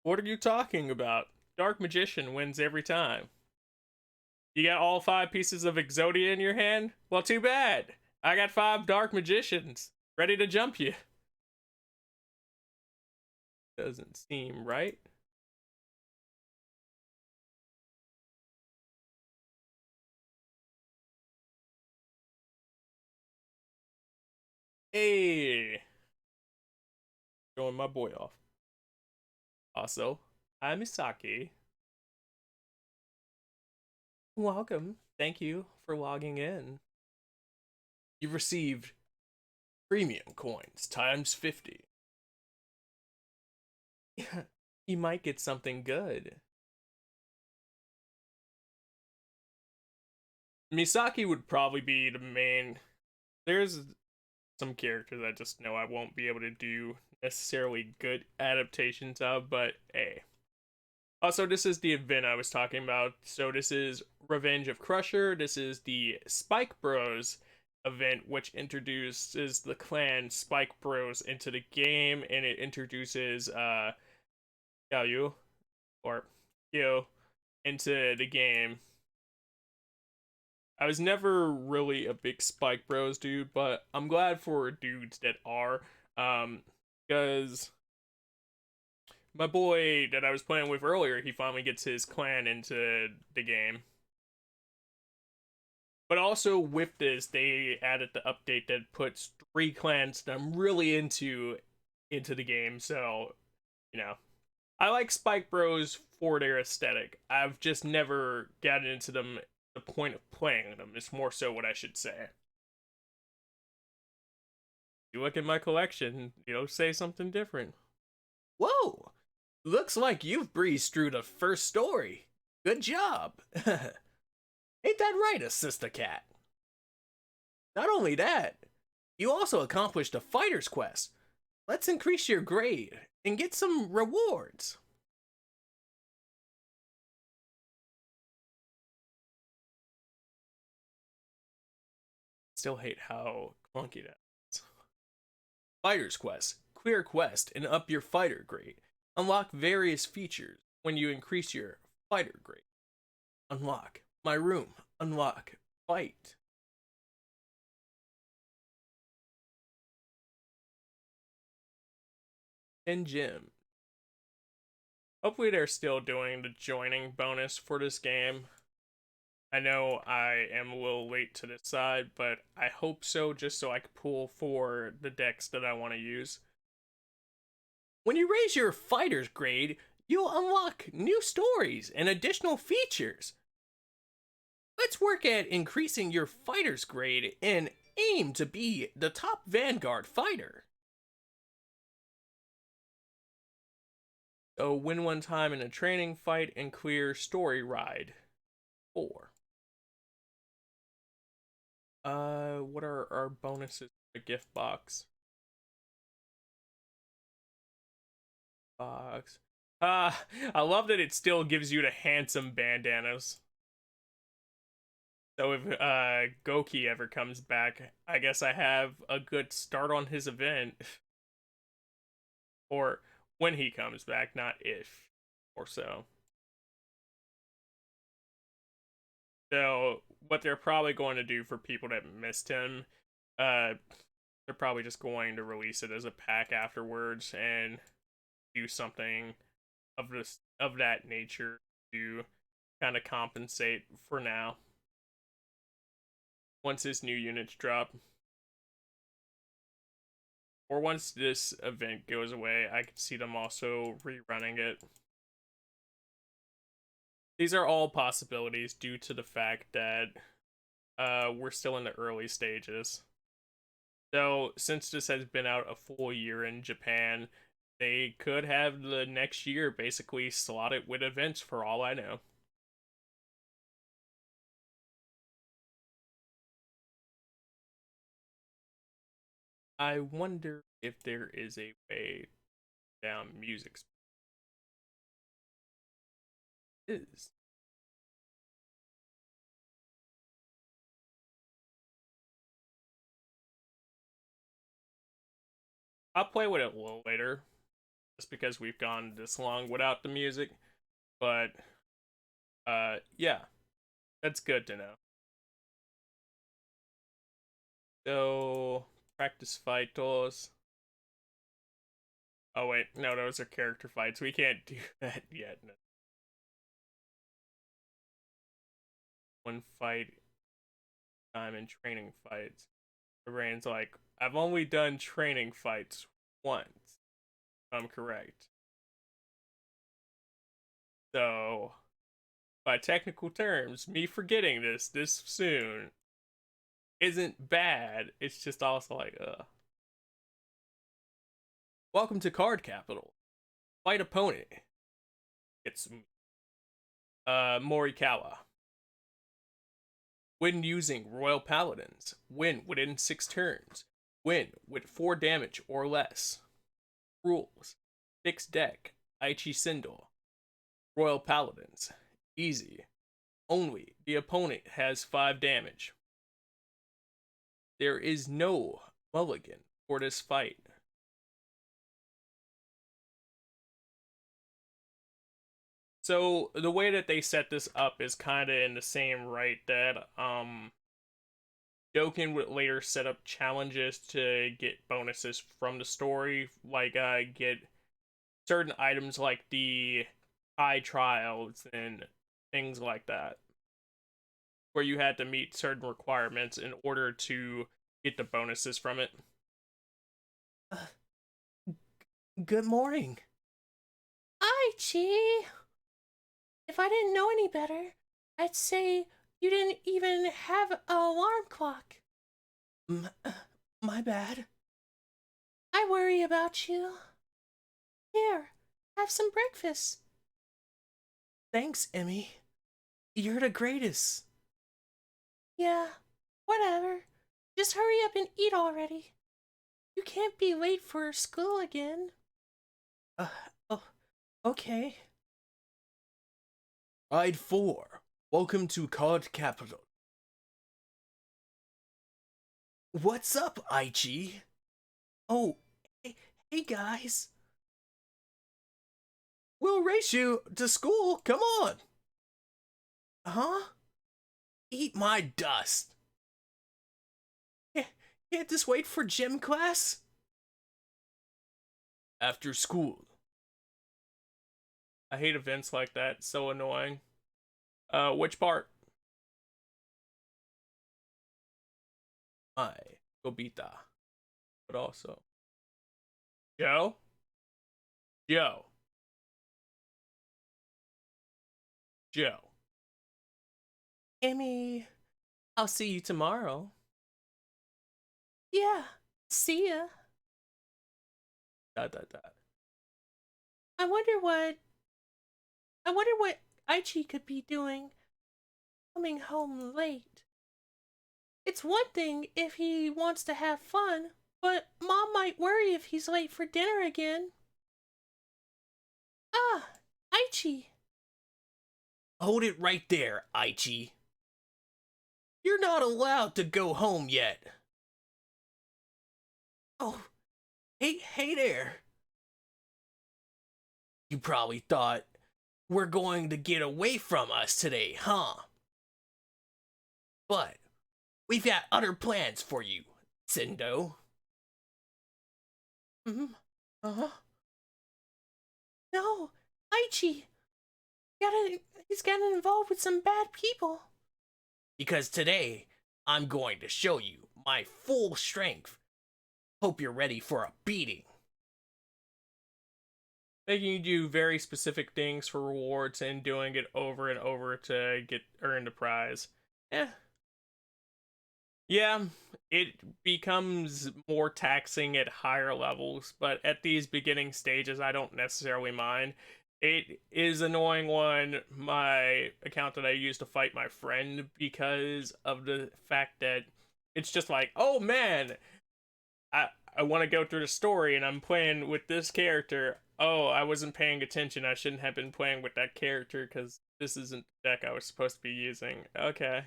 what are you talking about? Dark Magician wins every time. You got all 5 pieces of Exodia in your hand? Well, too bad. I got 5 Dark Magicians ready to jump you. Doesn't seem right. Hey, showing my boy off. Also, hi Misaki. Welcome. Thank you for logging in. You've received premium coins times 50. You might get something good. Misaki would probably be the main. There's some characters I just know I won't be able to do necessarily good adaptations of, but hey. Also, this is the event I was talking about. So this is Revenge of Crusher. This is the Spike Bros event, which introduces the clan Spike Bros into the game, and it introduces Yayu or Yo into the game. I was never really a big Spike Bros dude, but I'm glad for dudes that are, because my boy that I was playing with earlier, he finally gets his clan into the game. But also with this, they added the update that puts 3 clans that I'm really into the game. So, I like Spike Bros for their aesthetic. I've just never gotten into them. The point of playing them is more so what I should say. You look at my collection, say something different. Whoa! Looks like you've breezed through the first story. Good job. Ain't that right, Assista Cat? Not only that, you also accomplished a fighter's quest. Let's increase your grade and get some rewards. Still hate how clunky that is. Fighter's quest. Clear quest and up your fighter grade. Unlock various features when you increase your fighter grade. Unlock my room. Unlock fight. And gym. Hopefully they're still doing the joining bonus for this game. I know I am a little late to decide, but I hope so, just so I can pull for the decks that I want to use. When you raise your fighter's grade, you'll unlock new stories and additional features. Let's work at increasing your fighter's grade and aim to be the top Vanguard fighter. So win one time in a training fight and clear story ride. 4. What are our bonuses? The gift box. I love that it still gives you the handsome bandanas. So if Goki ever comes back, I guess I have a good start on his event. Or when he comes back, not if or so. So what they're probably going to do for people that missed him, they're probably just going to release it as a pack afterwards and do something of that nature to kind of compensate for now. Once his new units drop. Or once this event goes away, I can see them also rerunning it. These are all possibilities due to the fact that we're still in the early stages. So, since this has been out a full year in Japan, they could have the next year basically slotted with events for all I know. I wonder if there is a way down music. Is. I'll play with it a little later, just because we've gone this long without the music. But, yeah, that's good to know. So, practice fights. Oh wait, no, those are character fights. We can't do that yet. No. One fight time in training fights. The brain's like, I've only done training fights once. I'm correct. So, by technical terms, me forgetting this soon isn't bad. It's just also like, Welcome to Card Capital. Fight opponent. It's Morikawa. When using Royal Paladins, win within 6 turns. Win with 4 damage or less. Rules. Fixed deck. Aichi Sindel. Royal Paladins. Easy. Only the opponent has 5 damage. There is no mulligan for this fight. So the way that they set this up is kind of in the same right that Doken would later set up challenges to get bonuses from the story, like get certain items like the eye trials and things like that, where you had to meet certain requirements in order to get the bonuses from it. Good morning. Aichi! If I didn't know any better, I'd say you didn't even have an alarm clock. My bad. I worry about you. Here, have some breakfast. Thanks, Emmy. You're the greatest. Yeah, whatever. Just hurry up and eat already. You can't be late for school again. Oh, okay. Ride 4. Welcome to Card Capital. What's up, Aichi? Oh, hey guys. We'll race you to school, come on. Huh? Eat my dust. Can't this wait for gym class? After school. I hate events like that. It's so annoying. Which part? My Gobita. But also. Joe? Joe. Joe. Emmy, I'll see you tomorrow. Yeah, see ya. ... I wonder what Aichi could be doing coming home late. It's one thing if he wants to have fun, but Mom might worry if he's late for dinner again. Ah, Aichi. Hold it right there, Aichi. You're not allowed to go home yet. Oh, hey there. You probably thought we're going to get away from us today, huh? But we've got other plans for you, Sendo. Uh-huh. No, Aichi. He's gotten involved with some bad people. Because today, I'm going to show you my full strength. Hope you're ready for a beating. Making you do very specific things for rewards and doing it over and over to earn the prize. Yeah, it becomes more taxing at higher levels, but at these beginning stages, I don't necessarily mind. It is annoying when my account that I use to fight my friend because of the fact that it's just like, oh man, I want to go through the story and I'm playing with this character. Oh, I wasn't paying attention. I shouldn't have been playing with that character because this isn't the deck I was supposed to be using. Okay.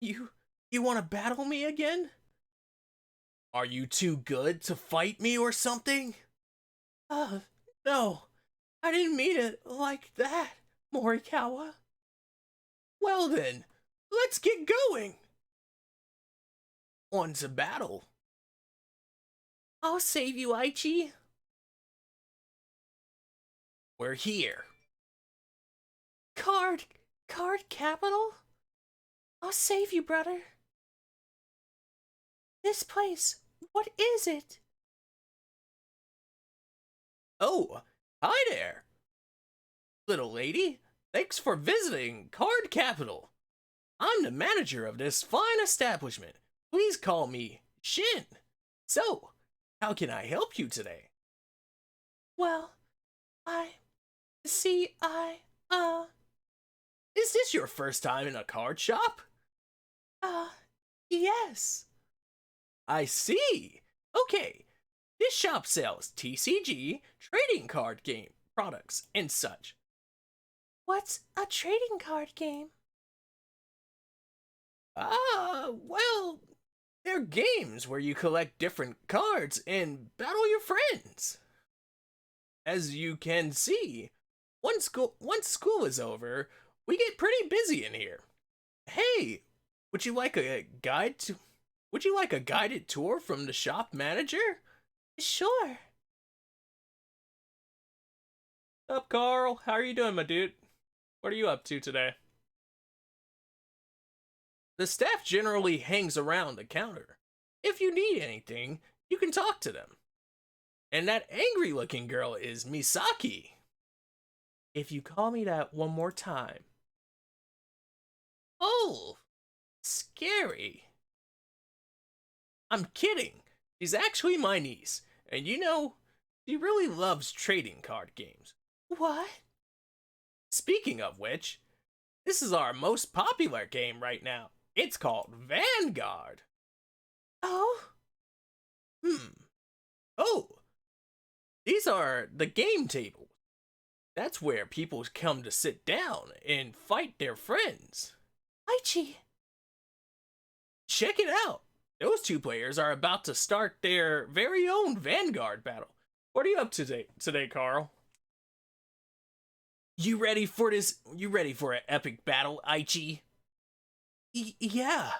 You want to battle me again? Are you too good to fight me or something? No. I didn't mean it like that, Morikawa. Well then, let's get going. On to battle. I'll save you, Aichi. We're here. Card Capital? I'll save you, brother. This place, what is it? Oh, hi there. Little lady, thanks for visiting Card Capital. I'm the manager of this fine establishment. Please call me Shin. So, how can I help you today? Well, see, Is this your first time in a card shop? uh, yes. I see. Okay. This shop sells TCG, trading card game products, and such. What's a trading card game? Well, they're games where you collect different cards and battle your friends. As you can see, once school is over, we get pretty busy in here. Hey, would you like a guided tour from the shop manager? Sure. Up, Carl? How are you doing, my dude? What are you up to today? The staff generally hangs around the counter. If you need anything, you can talk to them. And that angry looking girl is Misaki. If you call me that one more time. Oh, scary. I'm kidding. She's actually my niece. And you know, she really loves trading card games. What? Speaking of which, this is our most popular game right now. It's called Vanguard. Oh? Oh, these are the game tables. That's where people come to sit down and fight their friends. Aichi. Check it out. Those two players are about to start their very own Vanguard battle. What are you up to today, Carl? You ready for this? You ready for an epic battle, Aichi? Yeah.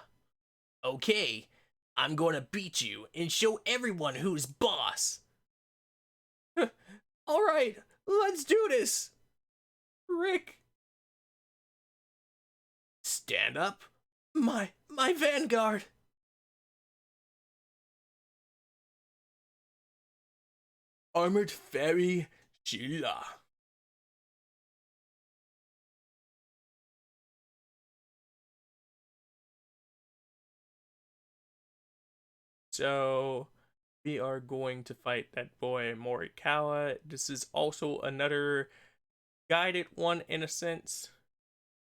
Okay, I'm gonna beat you and show everyone who's boss. All right, let's do this. Rick. Stand up. My Vanguard. Armored Fairy Sheila. So, we are going to fight that boy Morikawa. This is also another guided one in a sense.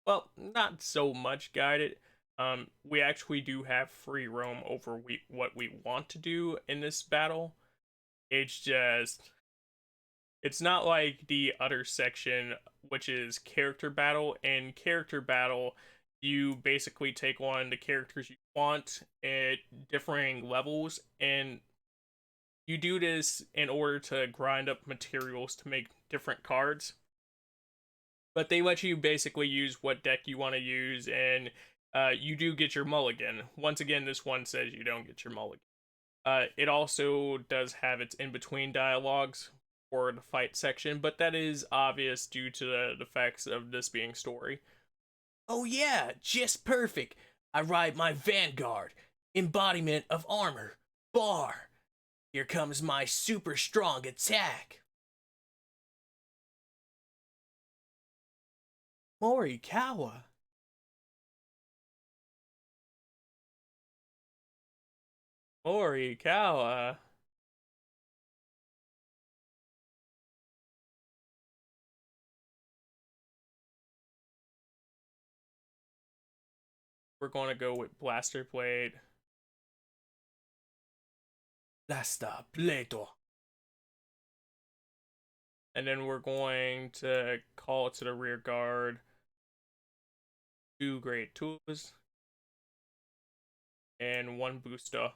Well, not so much guided. We actually do have free roam over what we want to do in this battle. It's not like the other section, which is character battle. In character battle, you basically take on the characters you want at differing levels, and you do this in order to grind up materials to make different cards. But they let you basically use what deck you want to use, and you do get your mulligan. Once again, this one says you don't get your mulligan. It also does have its in-between dialogues for the fight section, but that is obvious due to the effects of this being story. Oh yeah, just perfect. I ride my Vanguard, embodiment of armor, bar. Here comes my super strong attack. Morikawa. Morikawa. We're going to go with Blaster Blade. Blaster Blade. And then we're going to call it to the rear guard. 2 great tools. And 1 booster.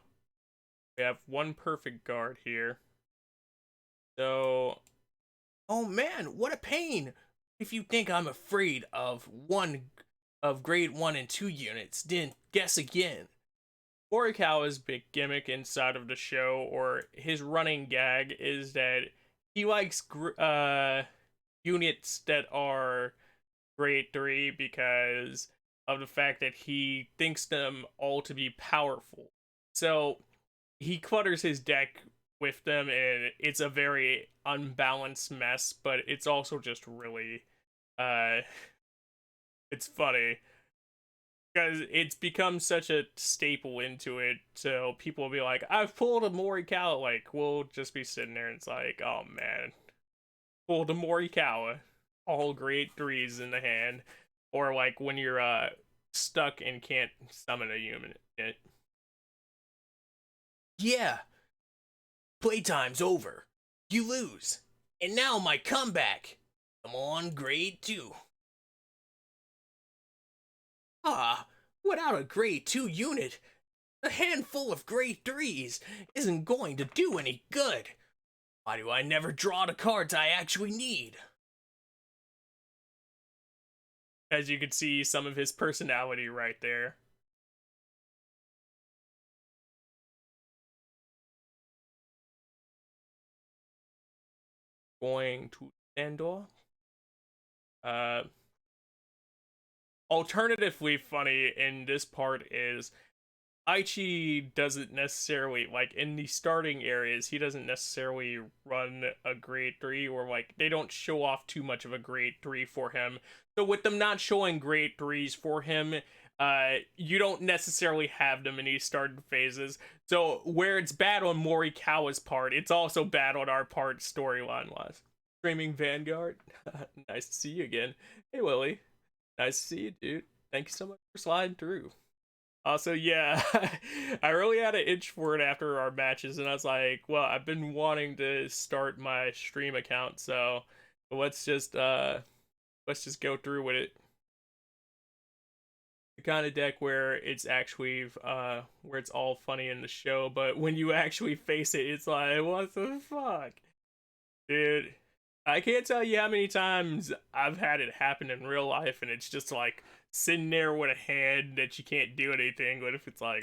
We have 1 perfect guard here. So, Oh man, what a pain! If you think I'm afraid of grade 1 and 2 units, then guess again. Morikawa's big gimmick inside of the show, or his running gag, is that he likes units that are grade 3 because of the fact that he thinks them all to be powerful. So he clutters his deck with them, and it's a very unbalanced mess, but it's also just really it's funny because it's become such a staple into it. So people will be like, I've pulled a Morikawa, like we'll just be sitting there and it's like, oh man, pull the Morikawa, all grade 3s in the hand, or like when you're stuck and can't summon a human. Yeah, playtime's over. You lose. And now my comeback. Come on, grade 2. Ah, without a grade 2 unit, a handful of grade 3s isn't going to do any good. Why do I never draw the cards I actually need? As you can see, some of his personality right there. Going to Endor. Alternatively funny in this part is Aichi doesn't necessarily, like, in the starting areas, he doesn't necessarily run a grade 3, or like they don't show off too much of a grade 3 for him. So with them not showing grade 3s for him, you don't necessarily have them in these starting phases. So where it's bad on Morikawa's part, it's also bad on our part storyline wise. Streaming Vanguard. Nice to see you again. Hey Willie. Nice to see you, dude. Thank you so much for sliding through. Also, yeah, I really had an itch for it after our matches, and I was like, well, I've been wanting to start my stream account, so let's just go through with it. The kind of deck where it's actually where it's all funny in the show, but when you actually face it, it's like, what the fuck? Dude, I can't tell you how many times I've had it happen in real life, and it's just like sitting there with a hand that you can't do anything. But if it's like,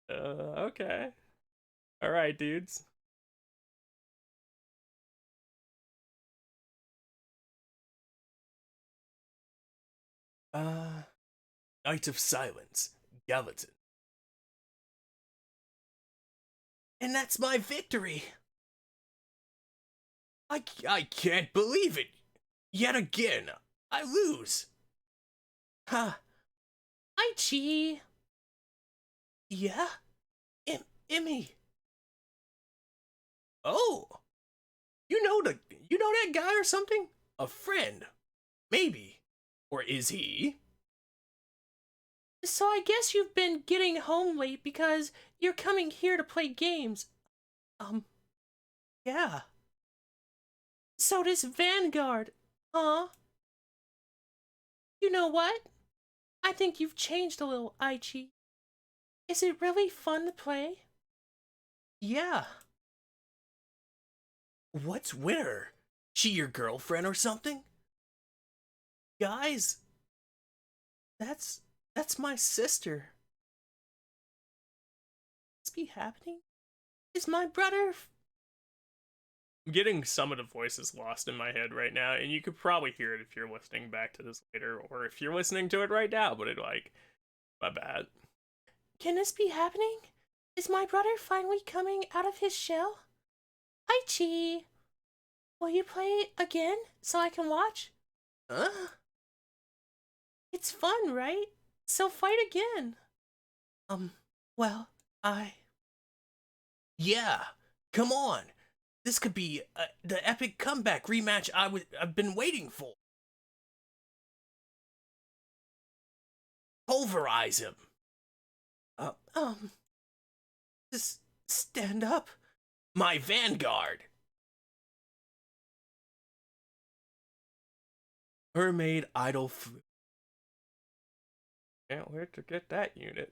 okay, all right, dudes. Night of Silence, Gallatin. And that's my victory. I can't believe it. Yet again, I lose. Huh. Aichi. Yeah? Emmy. Oh. You know that guy or something? A friend. Maybe. Or is he? So I guess you've been getting home late because you're coming here to play games. Yeah. So does Vanguard, huh? You know what? I think you've changed a little, Aichi. Is it really fun to play? Yeah. What's with her? She your girlfriend or something? Guys, that's my sister. What's be happening? Is my brother... I'm getting some of the voices lost in my head right now, and you could probably hear it if you're listening back to this later, or if you're listening to it right now, but it, like, my bad. Can this be happening? Is my brother finally coming out of his shell? Aichi! Will you play again so I can watch? Huh? It's fun, right? So fight again. Well, Yeah, come on. This could be the epic comeback rematch I've been waiting for. Pulverize him. Just stand up. My Vanguard. Mermaid Idol Fruit. Can't wait to get that unit.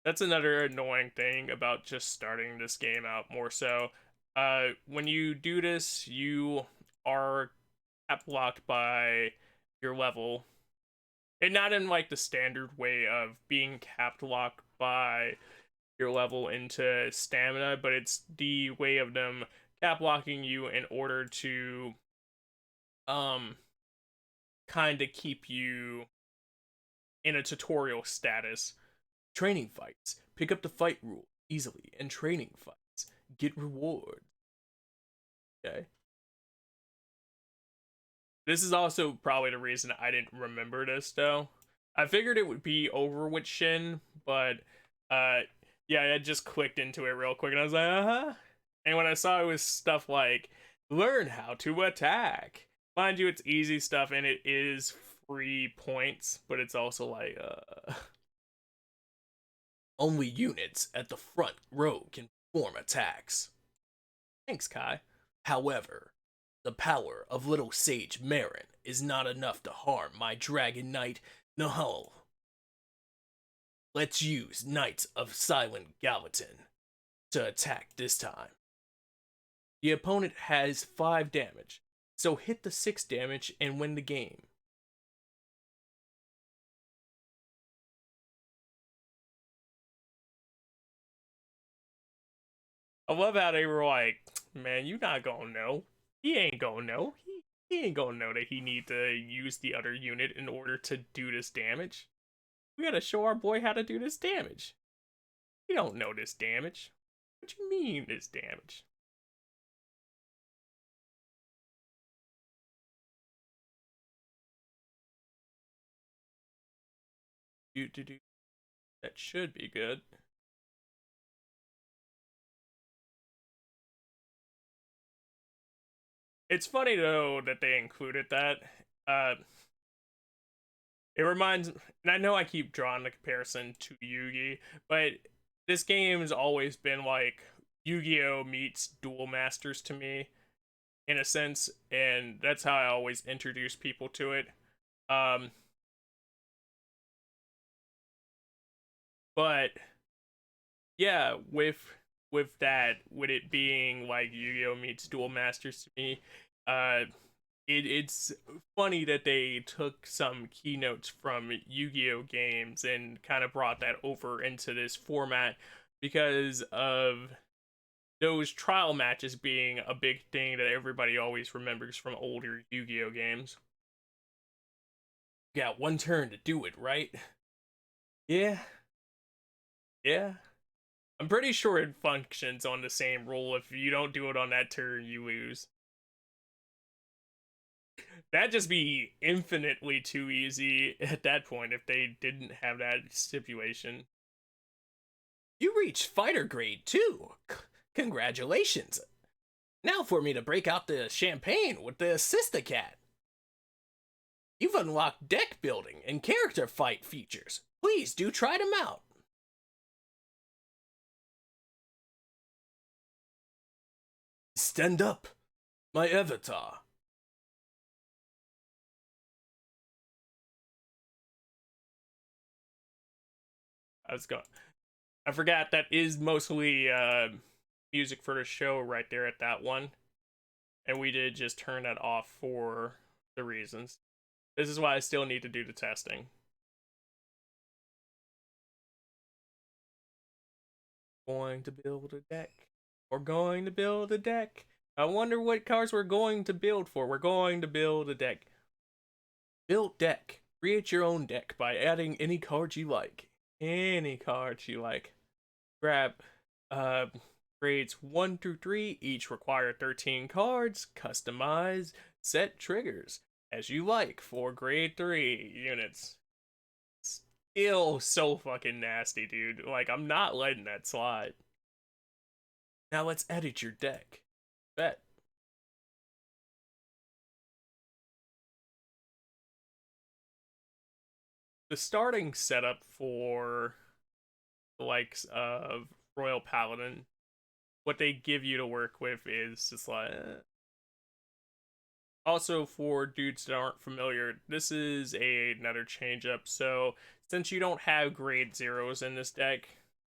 That's another annoying thing about just starting this game out more so. When you do this, you are cap locked by your level. And not in like the standard way of being capped locked by your level into stamina, but it's the way of them cap locking you in order to kind of keep you in a tutorial status. Training fights. Pick up the fight rule easily. And training fights. Get rewards. Okay. This is also probably the reason I didn't remember this, though. I figured it would be over with Shin, but Yeah, I just clicked into it real quick and I was like, uh-huh. And when I saw it was stuff like, learn how to attack. Mind you, it's easy stuff and it is free points, but it's also like, Only units at the front row can perform attacks. Thanks, Kai. However, the power of little Sage Marin is not enough to harm my Dragon Knight Nahul. Let's use Knights of Silent Gallatin to attack this time. The opponent has 5 damage, so hit the 6 damage and win the game. I love how they were like, man, you not gonna know. He ain't gonna know. He ain't gonna know that he need to use the other unit in order to do this damage. We gotta show our boy how to do this damage. He don't know this damage. What you mean this damage? That should be good. It's funny though that they included that. It reminds, and I know I keep drawing the comparison to Yu-Gi, but this game has always been like Yu-Gi-Oh meets Duel Masters to me, in a sense, and that's how I always introduce people to it. But yeah, with that, with it being like Yu-Gi-Oh meets Duel Masters to me, it's funny that they took some keynotes from Yu-Gi-Oh games and kind of brought that over into this format because of those trial matches being a big thing that everybody always remembers from older Yu-Gi-Oh games. You got one turn to do it, right? Yeah. Yeah. I'm pretty sure it functions on the same rule. If you don't do it on that turn, you lose. That'd just be infinitely too easy at that point if they didn't have that stipulation. You reached fighter grade 2. Congratulations. Now for me to break out the champagne with the Assistacat. You've unlocked deck building and character fight features. Please do try them out. Stand up, my avatar. I forgot that is mostly music for the show right there at that one. And we did just turn that off for the reasons. This is why I still need to do the testing. Going to build a deck. We're going to build a deck. I wonder what cards we're going to build for. We're going to build a deck. Build deck. Create your own deck by adding any cards you like. Any cards you like. Grab grades 1 through 3. Each require 13 cards. Customize. Set triggers as you like for grade 3 units. Still so fucking nasty, dude. Like, I'm not letting that slide. Now let's edit your deck. Bet. The starting setup for the likes of Royal Paladin, what they give you to work with is just like... Also, for dudes that aren't familiar, this is another change up. So, since you don't have grade 0s in this deck,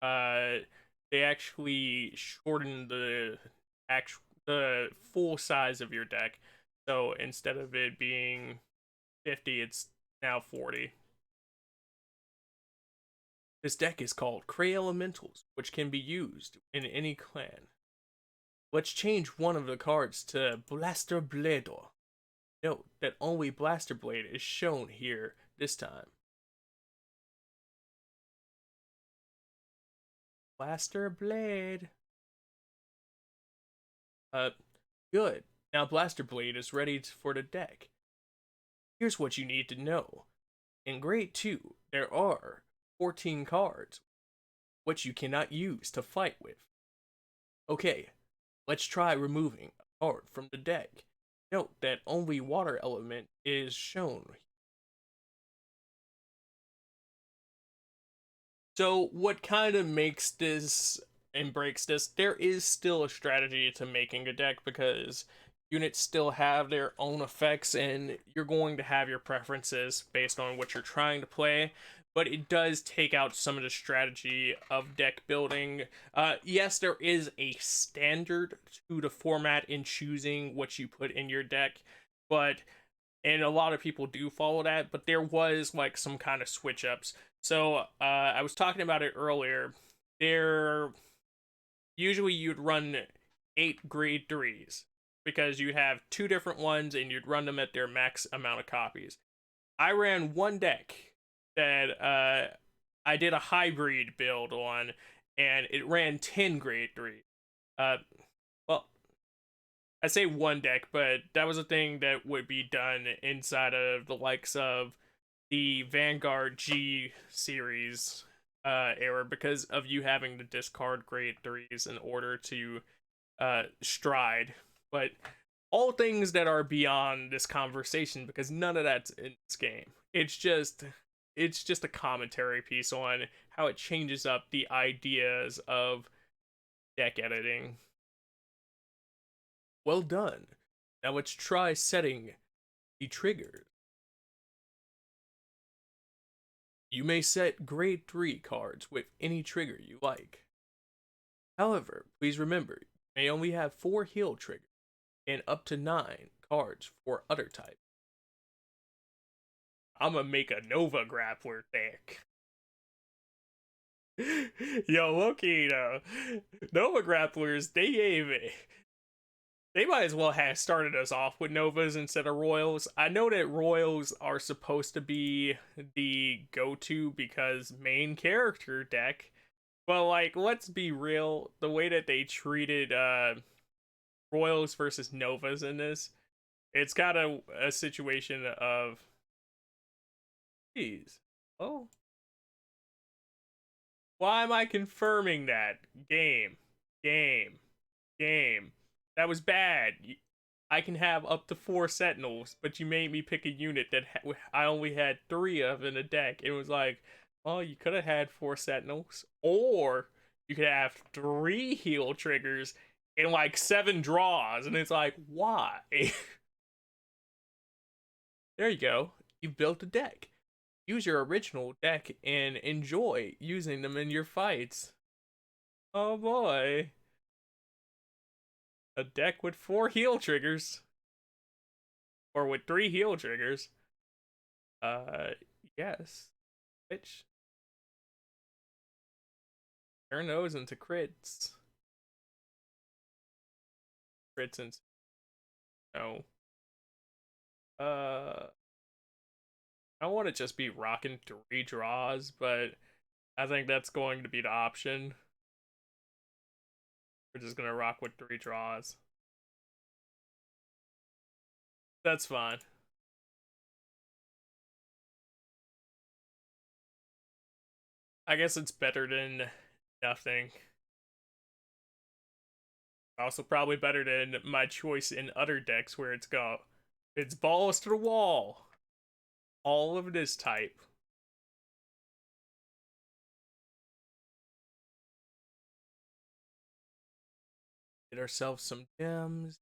they actually shorten the full size of your deck. So, instead of it being 50, it's now 40. This deck is called Cray Elementals, which can be used in any clan. Let's change one of the cards to Blaster Blador. Note that only Blaster Blade is shown here this time. Blaster Blade. Good. Now Blaster Blade is ready for the deck. Here's what you need to know. In grade 2, there are 14 cards. which you cannot use to fight with. Okay, let's try removing a card from the deck. Note that only water element is shown. So what kind of makes this and breaks this, there is still a strategy to making a deck because units still have their own effects and you're going to have your preferences based on what you're trying to play, but it does take out some of the strategy of deck building. Yes, there is a standard to the format in choosing what you put in your deck, but and a lot of people do follow that, but there was like some kind of switch ups. So I was talking about it earlier. There usually you'd run 8 grade 3s because you'd have 2 different ones and you'd run them at their max amount of copies. I ran one deck that I did a hybrid build on, and it ran 10 grade 3. Well, I say one deck, but that was a thing that would be done inside of the likes of the Vanguard G series era because of you having to discard grade 3s in order to stride. But all things that are beyond this conversation because none of that's in this game. It's just a commentary piece on how it changes up the ideas of deck editing. Well done. Now let's try setting the triggers. You may set grade 3 cards with any trigger you like. However, please remember, you may only have 4 heal triggers and up to 9 cards for other types. I'm gonna make a Nova Grappler deck. Yo, Loki, Nova Grapplers, they might as well have started us off with Novas instead of Royals. I know that Royals are supposed to be the go-to because main character deck, but like, let's be real, the way that they treated Royals versus Novas in this, it's got a situation of, geez, oh, why am I confirming that? Game. That was bad. I can have up to 4 Sentinels, but you made me pick a unit that I only had 3 of in a deck. It was like, oh, you could have had 4 Sentinels, or you could have 3 heal triggers and like 7 draws, and it's like, why? There you go. You've built a deck. Use your original deck and enjoy using them in your fights. Oh boy. A deck with 4 heal triggers. Or with 3 heal triggers. Yes. Which? Turn those into crits. Crits into... No. I want to just be rocking 3 draws, but I think that's going to be the option. We're just gonna rock with 3 draws. That's fine. I guess it's better than nothing. Also probably better than my choice in other decks where it's balls to the wall. All of this type. Get ourselves some gems.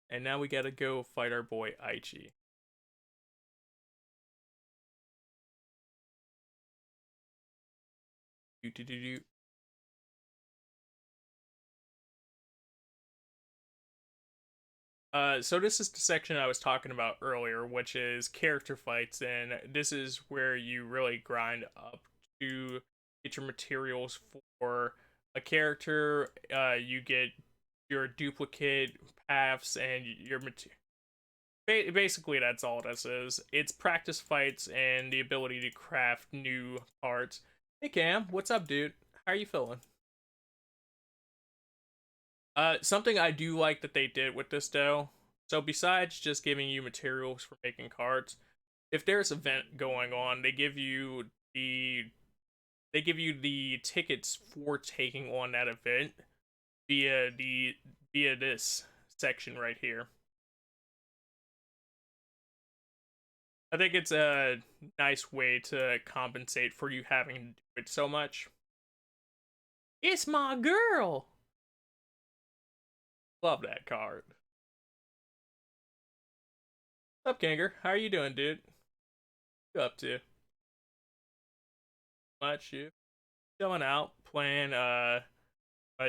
And now we gotta go fight our boy Aichi. Do. So this is the section I was talking about earlier, which is character fights, and this is where you really grind up to get your materials for a character. You get your duplicate paths and your basically that's all this is. It's practice fights and the ability to craft new cards. Hey Cam, what's up, dude? How are you feeling? Something I do like that they did with this though, so besides just giving you materials for making cards, if there's an event going on, they give you the they give you the tickets for taking on that event via this section right here. I think it's a nice way to compensate for you having to do it so much. It's my girl. Love that card. What's up, Kinger? How are you doing, dude? What you up to? Much, you chilling out, playing my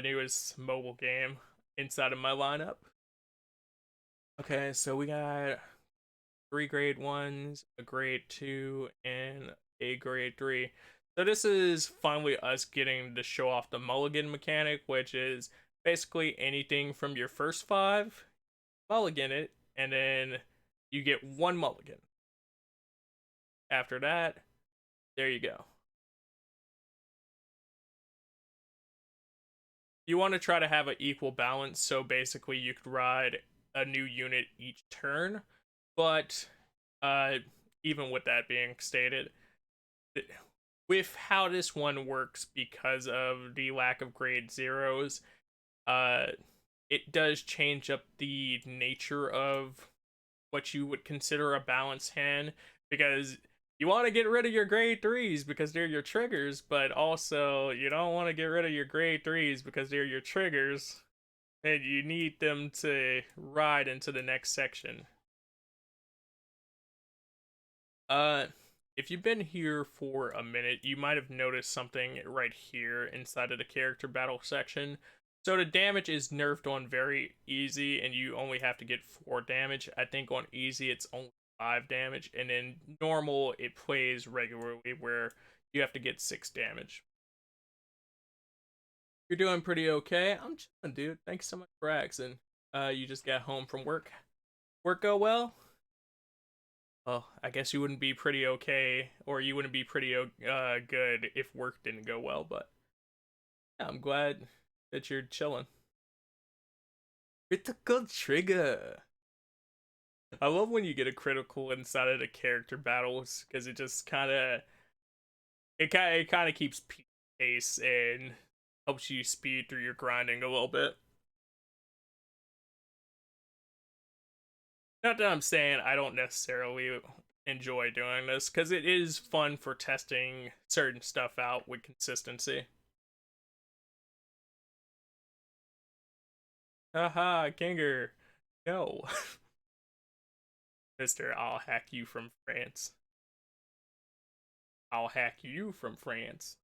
newest mobile game inside of my lineup. Okay, so we got 3 grade 1s, a grade 2, and a grade 3. So this is finally us getting to show off the mulligan mechanic, which is basically anything from your first 5, mulligan it, and then you get 1 mulligan. After that, there you go. You want to try to have an equal balance, so basically you could ride a new unit each turn, but even with that being stated, with how this one works because of the lack of grade 0s, it does change up the nature of what you would consider a balanced hand, because you want to get rid of your grade 3s because they're your triggers, but also you don't want to get rid of your grade 3s because they're your triggers, and you need them to ride into the next section. If you've been here for a minute, you might have noticed something right here inside of the character battle section. So the damage is nerfed on very easy, and you only have to get 4 damage. I think on easy it's only 5 damage, and then normal it plays regularly where you have to get 6 damage. You're doing pretty okay. I'm chilling, dude. Thanks so much for asking. You just got home from work. Work go well? Well, I guess you wouldn't be pretty okay, or you wouldn't be pretty good if work didn't go well, but yeah, I'm glad that you're chilling. Critical trigger. I love when you get a critical inside of the character battles, because it just kind of keeps pace and helps you speed through your grinding a little bit. Not that I'm saying I don't necessarily enjoy doing this, because it is fun for testing certain stuff out with consistency. Haha, Kinger. No. Mister, I'll hack you from France. I'll hack you from France.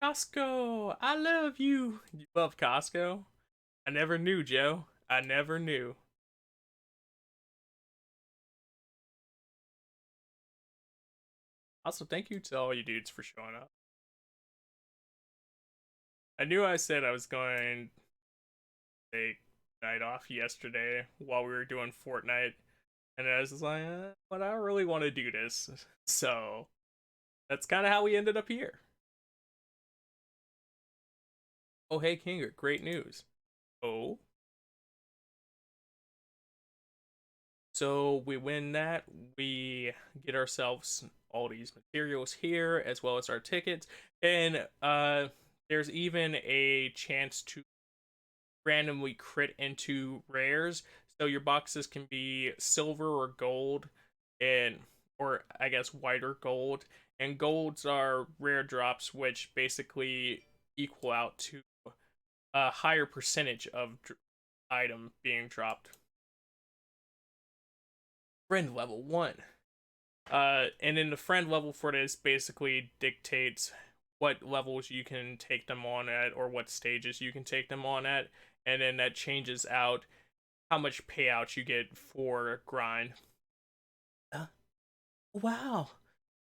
Costco, I love you. You love Costco? I never knew, Joe. I never knew. Also, thank you to all you dudes for showing up. I knew I said I was going to take night off yesterday while we were doing Fortnite, and I was like, but I don't really want to do this. So that's kind of how we ended up here. Oh, hey, Kinger, great news. Oh. So we win that, we get ourselves all these materials here, as well as our tickets, and there's even a chance to randomly crit into rares. So your boxes can be silver or gold, and or I guess white or gold. And golds are rare drops, which basically equal out to a higher percentage of item being dropped. Friend level 1. And then the friend level for this basically dictates what levels you can take them on at, or what stages you can take them on at, and then that changes out how much payout you get for grind. Wow,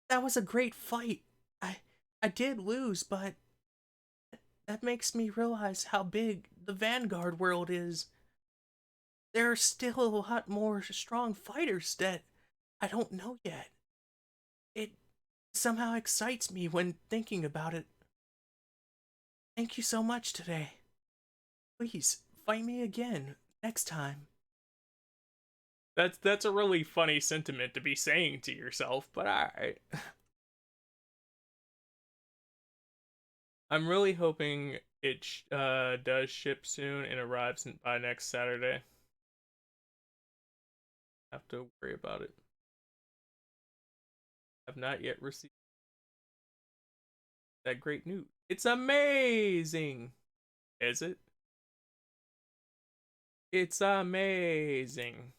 that was a great fight. I did lose, but that makes me realize how big the Vanguard world is. There are still a lot more strong fighters that I don't know yet. It somehow excites me when thinking about it. Thank you so much today. Please, fight me again next time. That's a really funny sentiment to be saying to yourself, but alright. I'm really hoping it does ship soon and arrives by next Saturday. Have to worry about it. I've not yet received that great news. It's amazing! Is it? It's amazing.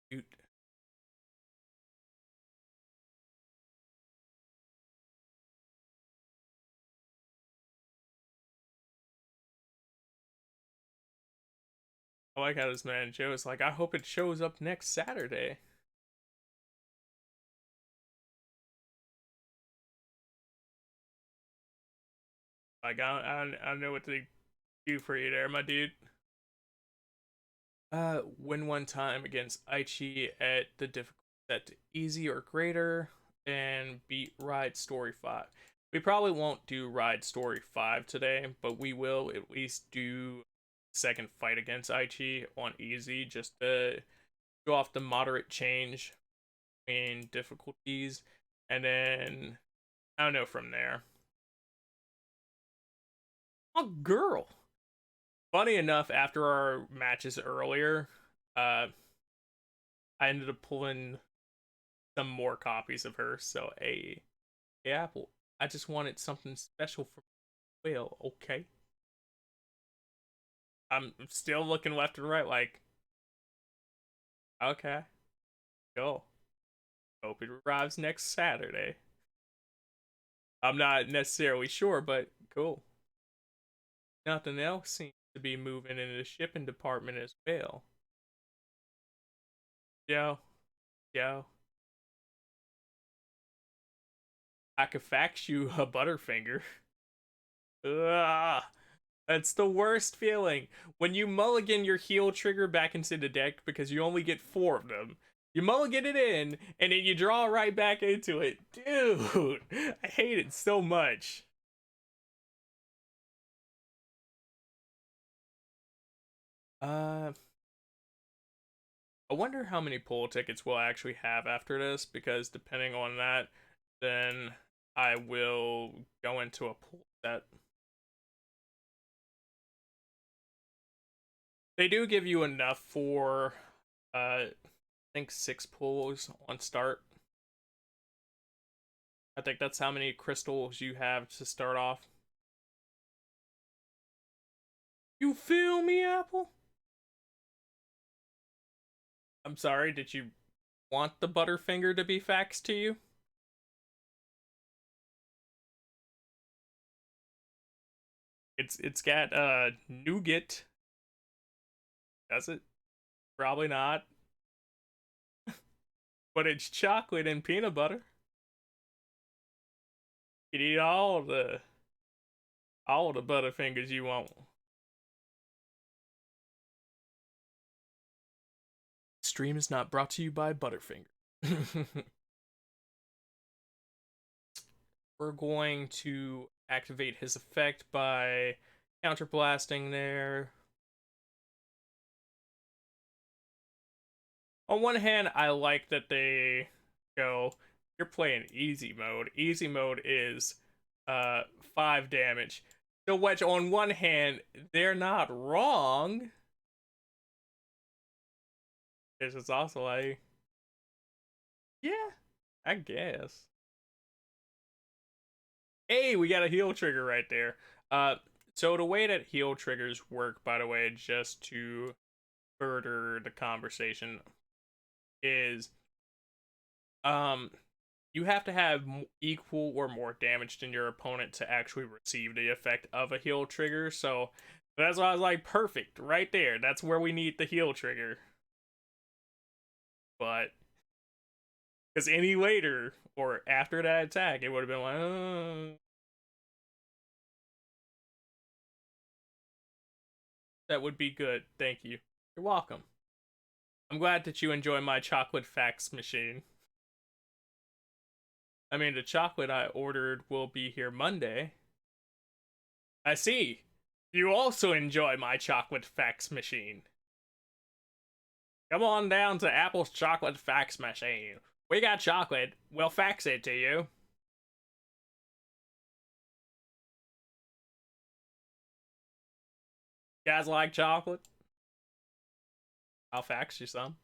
Dude. I like how this man Joe is like, I hope it shows up next Saturday. Like, I don't know what to do for you there, my dude. Win one time against Aichi at the difficulty set to easy or greater, and beat Ride Story 5. We probably won't do Ride Story 5 today, but we will at least do second fight against Aichi on easy, just to go off the moderate change in difficulties, and then I don't know from there. Oh, girl. Funny enough, after our matches earlier, I ended up pulling some more copies of her. So, hey, Apple, I just wanted something special for Will. Okay. I'm still looking left and right, like, okay, cool. Hope it arrives next Saturday. I'm not necessarily sure, but cool. Nothing else seems to be moving in the shipping department as well. Yo, I could fax you a Butterfinger. Ugh, that's the worst feeling. When you mulligan your heal trigger back into the deck because you only get 4 of them. You mulligan it in, and then you draw right back into it. Dude, I hate it so much. I wonder how many pool tickets we'll actually have after this, because depending on that, then I will go into a pool set. They do give you enough for, I think 6 pools on start. I think that's how many crystals you have to start off. You feel me, Apple? I'm sorry, did you want the Butterfinger to be faxed to you? It's got nougat. Does it? Probably not. But it's chocolate and peanut butter. You can eat all the Butterfingers you want. Stream is not brought to you by Butterfinger. We're going to activate his effect by counterblasting there. On one hand, I like that they go, you're playing easy mode. Easy mode is 5 damage. So which on one hand, they're not wrong. This is also like, yeah, I guess. Hey, we got a heal trigger right there. So the way that heal triggers work, by the way, just to further the conversation, is you have to have equal or more damage than your opponent to actually receive the effect of a heal trigger. So that's why I was like, perfect, right there. That's where we need the heal trigger. But because any later or after that attack, it would have been like, oh. That would be good. Thank you. You're welcome. I'm glad that you enjoy my chocolate fax machine. I mean, the chocolate I ordered will be here Monday. I see. You also enjoy my chocolate fax machine. Come on down to Apple's chocolate fax machine. We got chocolate. We'll fax it to you. You guys like chocolate? I'll fax you some.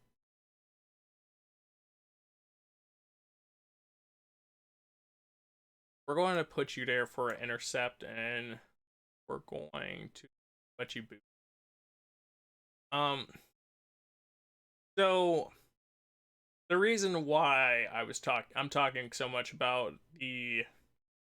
We're going to put you there for an intercept, and we're going to let you boot. So the reason why I'm talking so much about the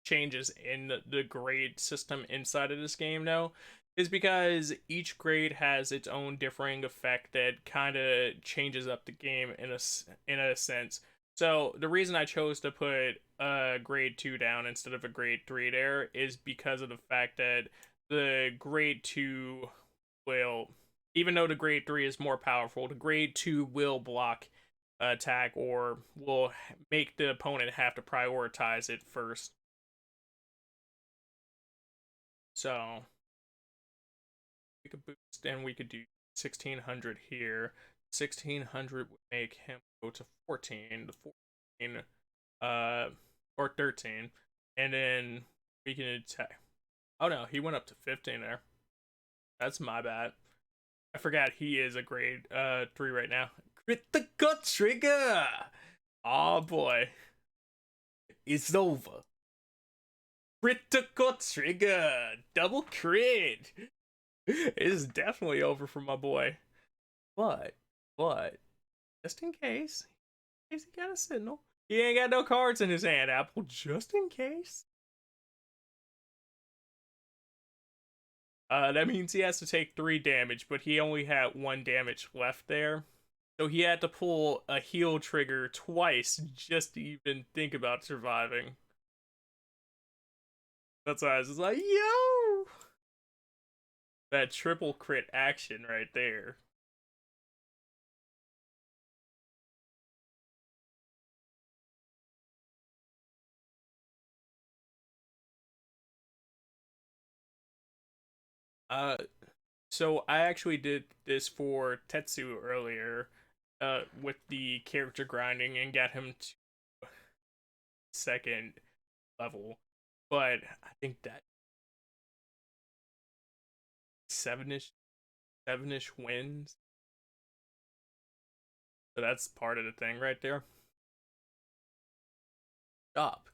changes in the grade system inside of this game now is because each grade has its own differing effect that kind of changes up the game in a sense. So the reason I chose to put a grade 2 down instead of a grade 3 there is because of the fact that the grade 2 will, even though the grade 3 is more powerful, the grade 2 will block attack or will make the opponent have to prioritize it first. So we could boost and we could do 1600 here. 1600 would make him go to 14, to 14, or 13, and then we can attack. Oh no, he went up to 15 there. That's my bad. I forgot he is a grade 3 right now. Critical trigger! Oh boy. It's over. Critical trigger! Double crit! It's definitely over for my boy. But, just in case he got a signal. He ain't got no cards in his hand, Apple, just in case. That means he has to take 3 damage, but he only had 1 damage left there. So he had to pull a heal trigger twice just to even think about surviving. That's why I was just like, yo! That triple crit action right there. So I actually did this for Tetsu earlier, with the character grinding and got him to 2nd level. But I think that 7-ish wins. So that's part of the thing right there. Stop.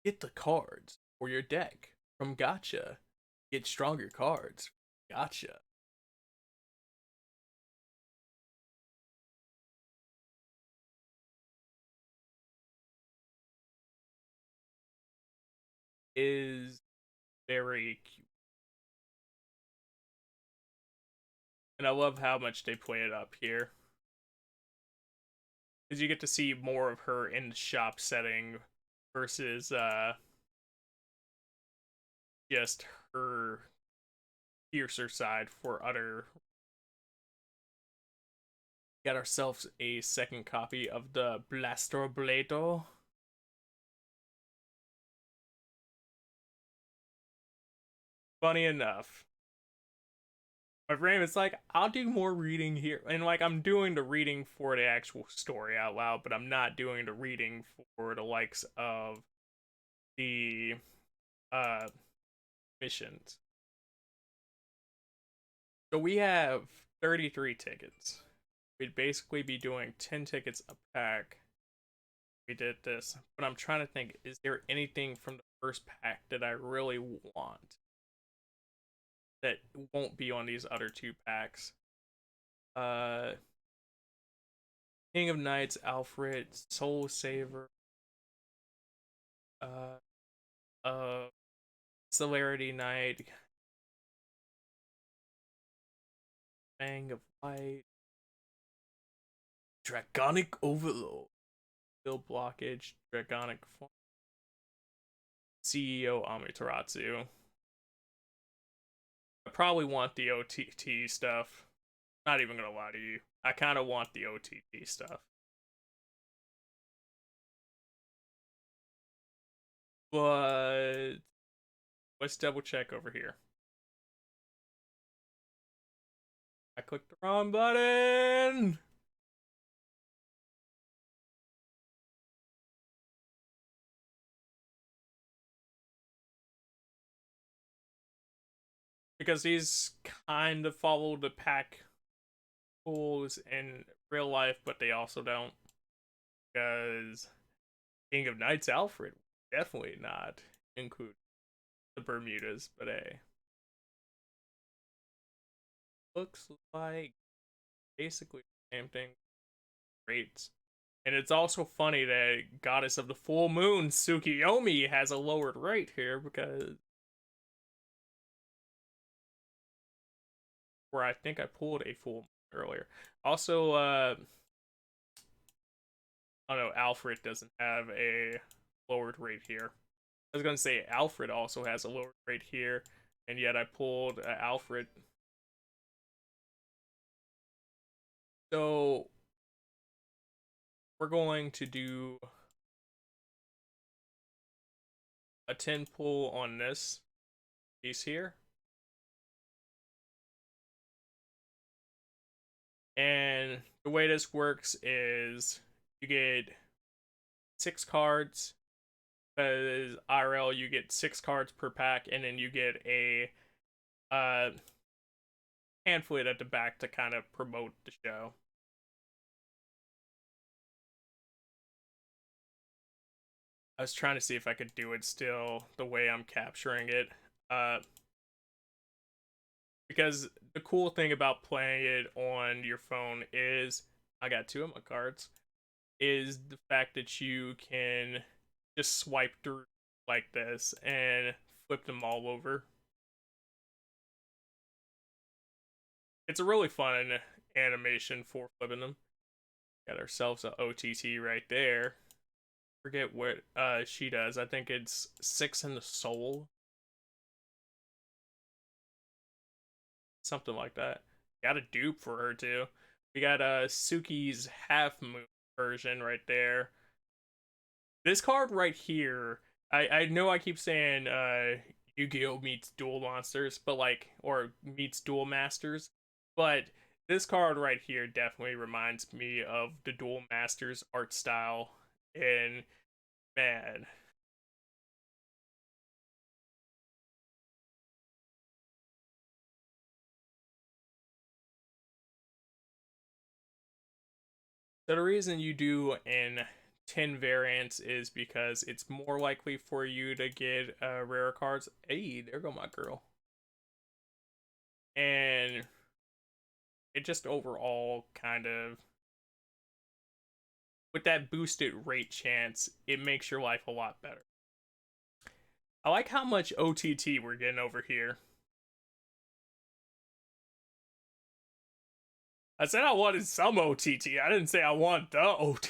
Get the cards for your deck from Gacha. Get stronger cards. Gotcha. Is very cute. And I love how much they play it up here. Because you get to see more of her in the shop setting versus just her fiercer side for other. Got ourselves a 2nd copy of the Blaster Blado. Funny enough, my brain is like, I'll do more reading here. And like, I'm doing the reading for the actual story out loud, but I'm not doing the reading for the likes of the missions. So we have 33 tickets. We'd basically be doing 10 tickets a pack. We did this, but I'm trying to think, is there anything from the first pack that I really want that won't be on these other 2 packs? King of Knights, Alfred, Soul Saver, Celerity Knight, Fang of Light, Draconic Overload, Build Blockage, Draconic Form, CEO Amaterasu. I probably want the OTT stuff. Not even gonna lie to you. I kind of want the OTT stuff. But let's double check over here. I clicked the wrong button. Because these kind of follow the pack rules in real life, but they also don't. Because King of Knights Alfred definitely not include the Bermudas, but hey. Looks like basically the same thing. Great. And it's also funny that Goddess of the Full Moon, Tsukiyomi, has a lowered rate here because where I think I pulled a full moon earlier. Also, oh no, Alfred doesn't have a lowered rate here. I was gonna say Alfred also has a lowered rate here, and yet I pulled Alfred. So we're going to do a 10 pull on this piece here. And the way this works is you get 6 cards, because IRL you get 6 cards per pack, and then you get a pamphlet at the back to kind of promote the show. I was trying to see if I could do it still the way I'm capturing it. Because the cool thing about playing it on your phone is, I got 2 of my cards, is the fact that you can just swipe through like this and flip them all over. It's a really fun animation for flipping them. Got ourselves an OTT right there. Forget what she does. I think it's 6 in the soul. Something like that. Got a dupe for her too. We got Suki's half moon version right there. This card right here, I know I keep saying Yu-Gi-Oh meets Duel Monsters, but like, or meets Duel Masters, but this card right here definitely reminds me of the Duel Masters art style, and man, so the reason you do in 10 variants is because it's more likely for you to get rare cards. Hey, there go my girl. And it just overall kind of, with that boosted rate chance, it makes your life a lot better. I like how much OTT we're getting over here. I said I wanted some OTT. I didn't say I want the OTT.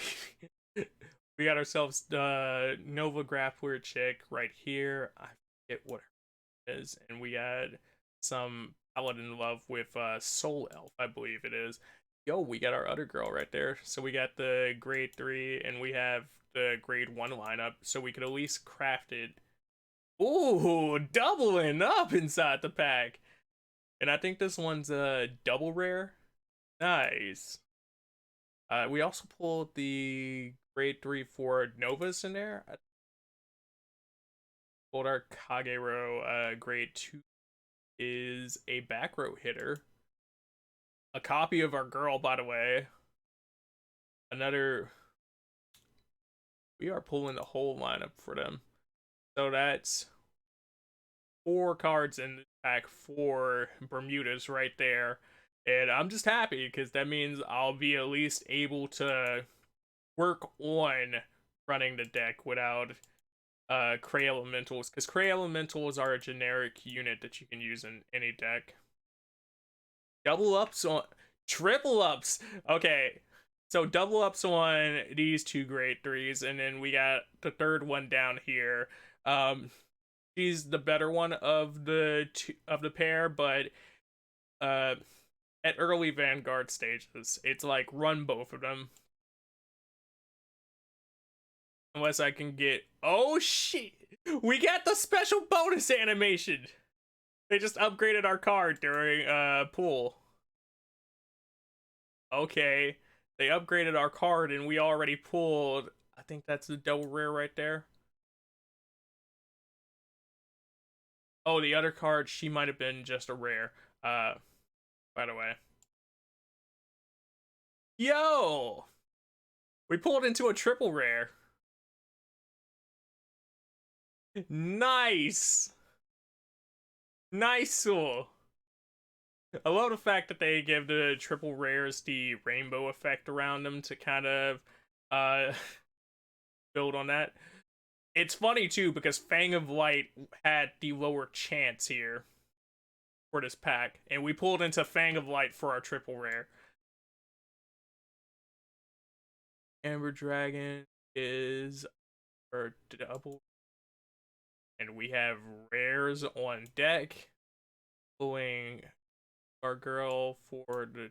We got ourselves the Nova Grappler chick right here. I forget what her is. And we had some Paladin love with Soul Elf, I believe it is. Yo, we got our other girl right there. So we got the grade 3 and we have the grade 1 lineup. So we could at least craft it. Ooh, doubling up inside the pack. And I think this one's a double rare. Nice. We also pulled the grade 3 for Novas in there. I pulled our Kagero. Grade 2 is a back row hitter. A copy of our girl, by the way. Another. We are pulling the whole lineup for them. So that's 4 cards in the pack for Bermudas right there. And I'm just happy because that means I'll be at least able to work on running the deck without Cray Elementals. Because Cray Elementals are a generic unit that you can use in any deck. Double ups on... Triple ups! Okay, so double ups on these 2 grade 3s. And then we got the third one down here. She's the better one of the pair, but... at early Vanguard stages, it's like run both of them. Unless I can get... Oh shit! We got the special bonus animation. They just upgraded our card during pool. Okay. They upgraded our card and we already pulled. I think that's the double rare right there. Oh, the other card, she might have been just a rare. By the way. Yo! We pulled into a triple rare. Nice! Nice! I love the fact that they give the triple rares the rainbow effect around them to kind of uh build on that. It's funny too because Fang of Light had the lower chance here for this pack, and we pulled into Fang of Light for our triple rare. Amber Dragon is our double, and we have rares on deck. Pulling our girl for the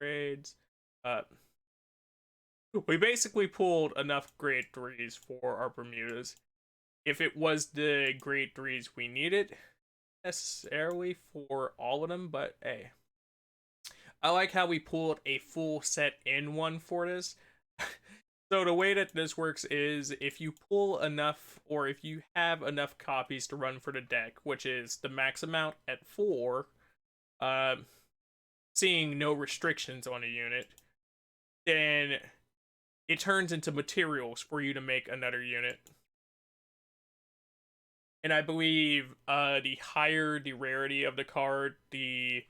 trades. We basically pulled enough grade 3s for our Bermudas. If it was the grade 3s we needed necessarily for all of them, but hey. I like how we pulled a full set in one for this. So the way that this works is if you pull enough, or if you have enough copies to run for the deck, which is the max amount at 4, seeing no restrictions on a unit, then it turns into materials for you to make another unit. And I believe the higher the rarity of the card, the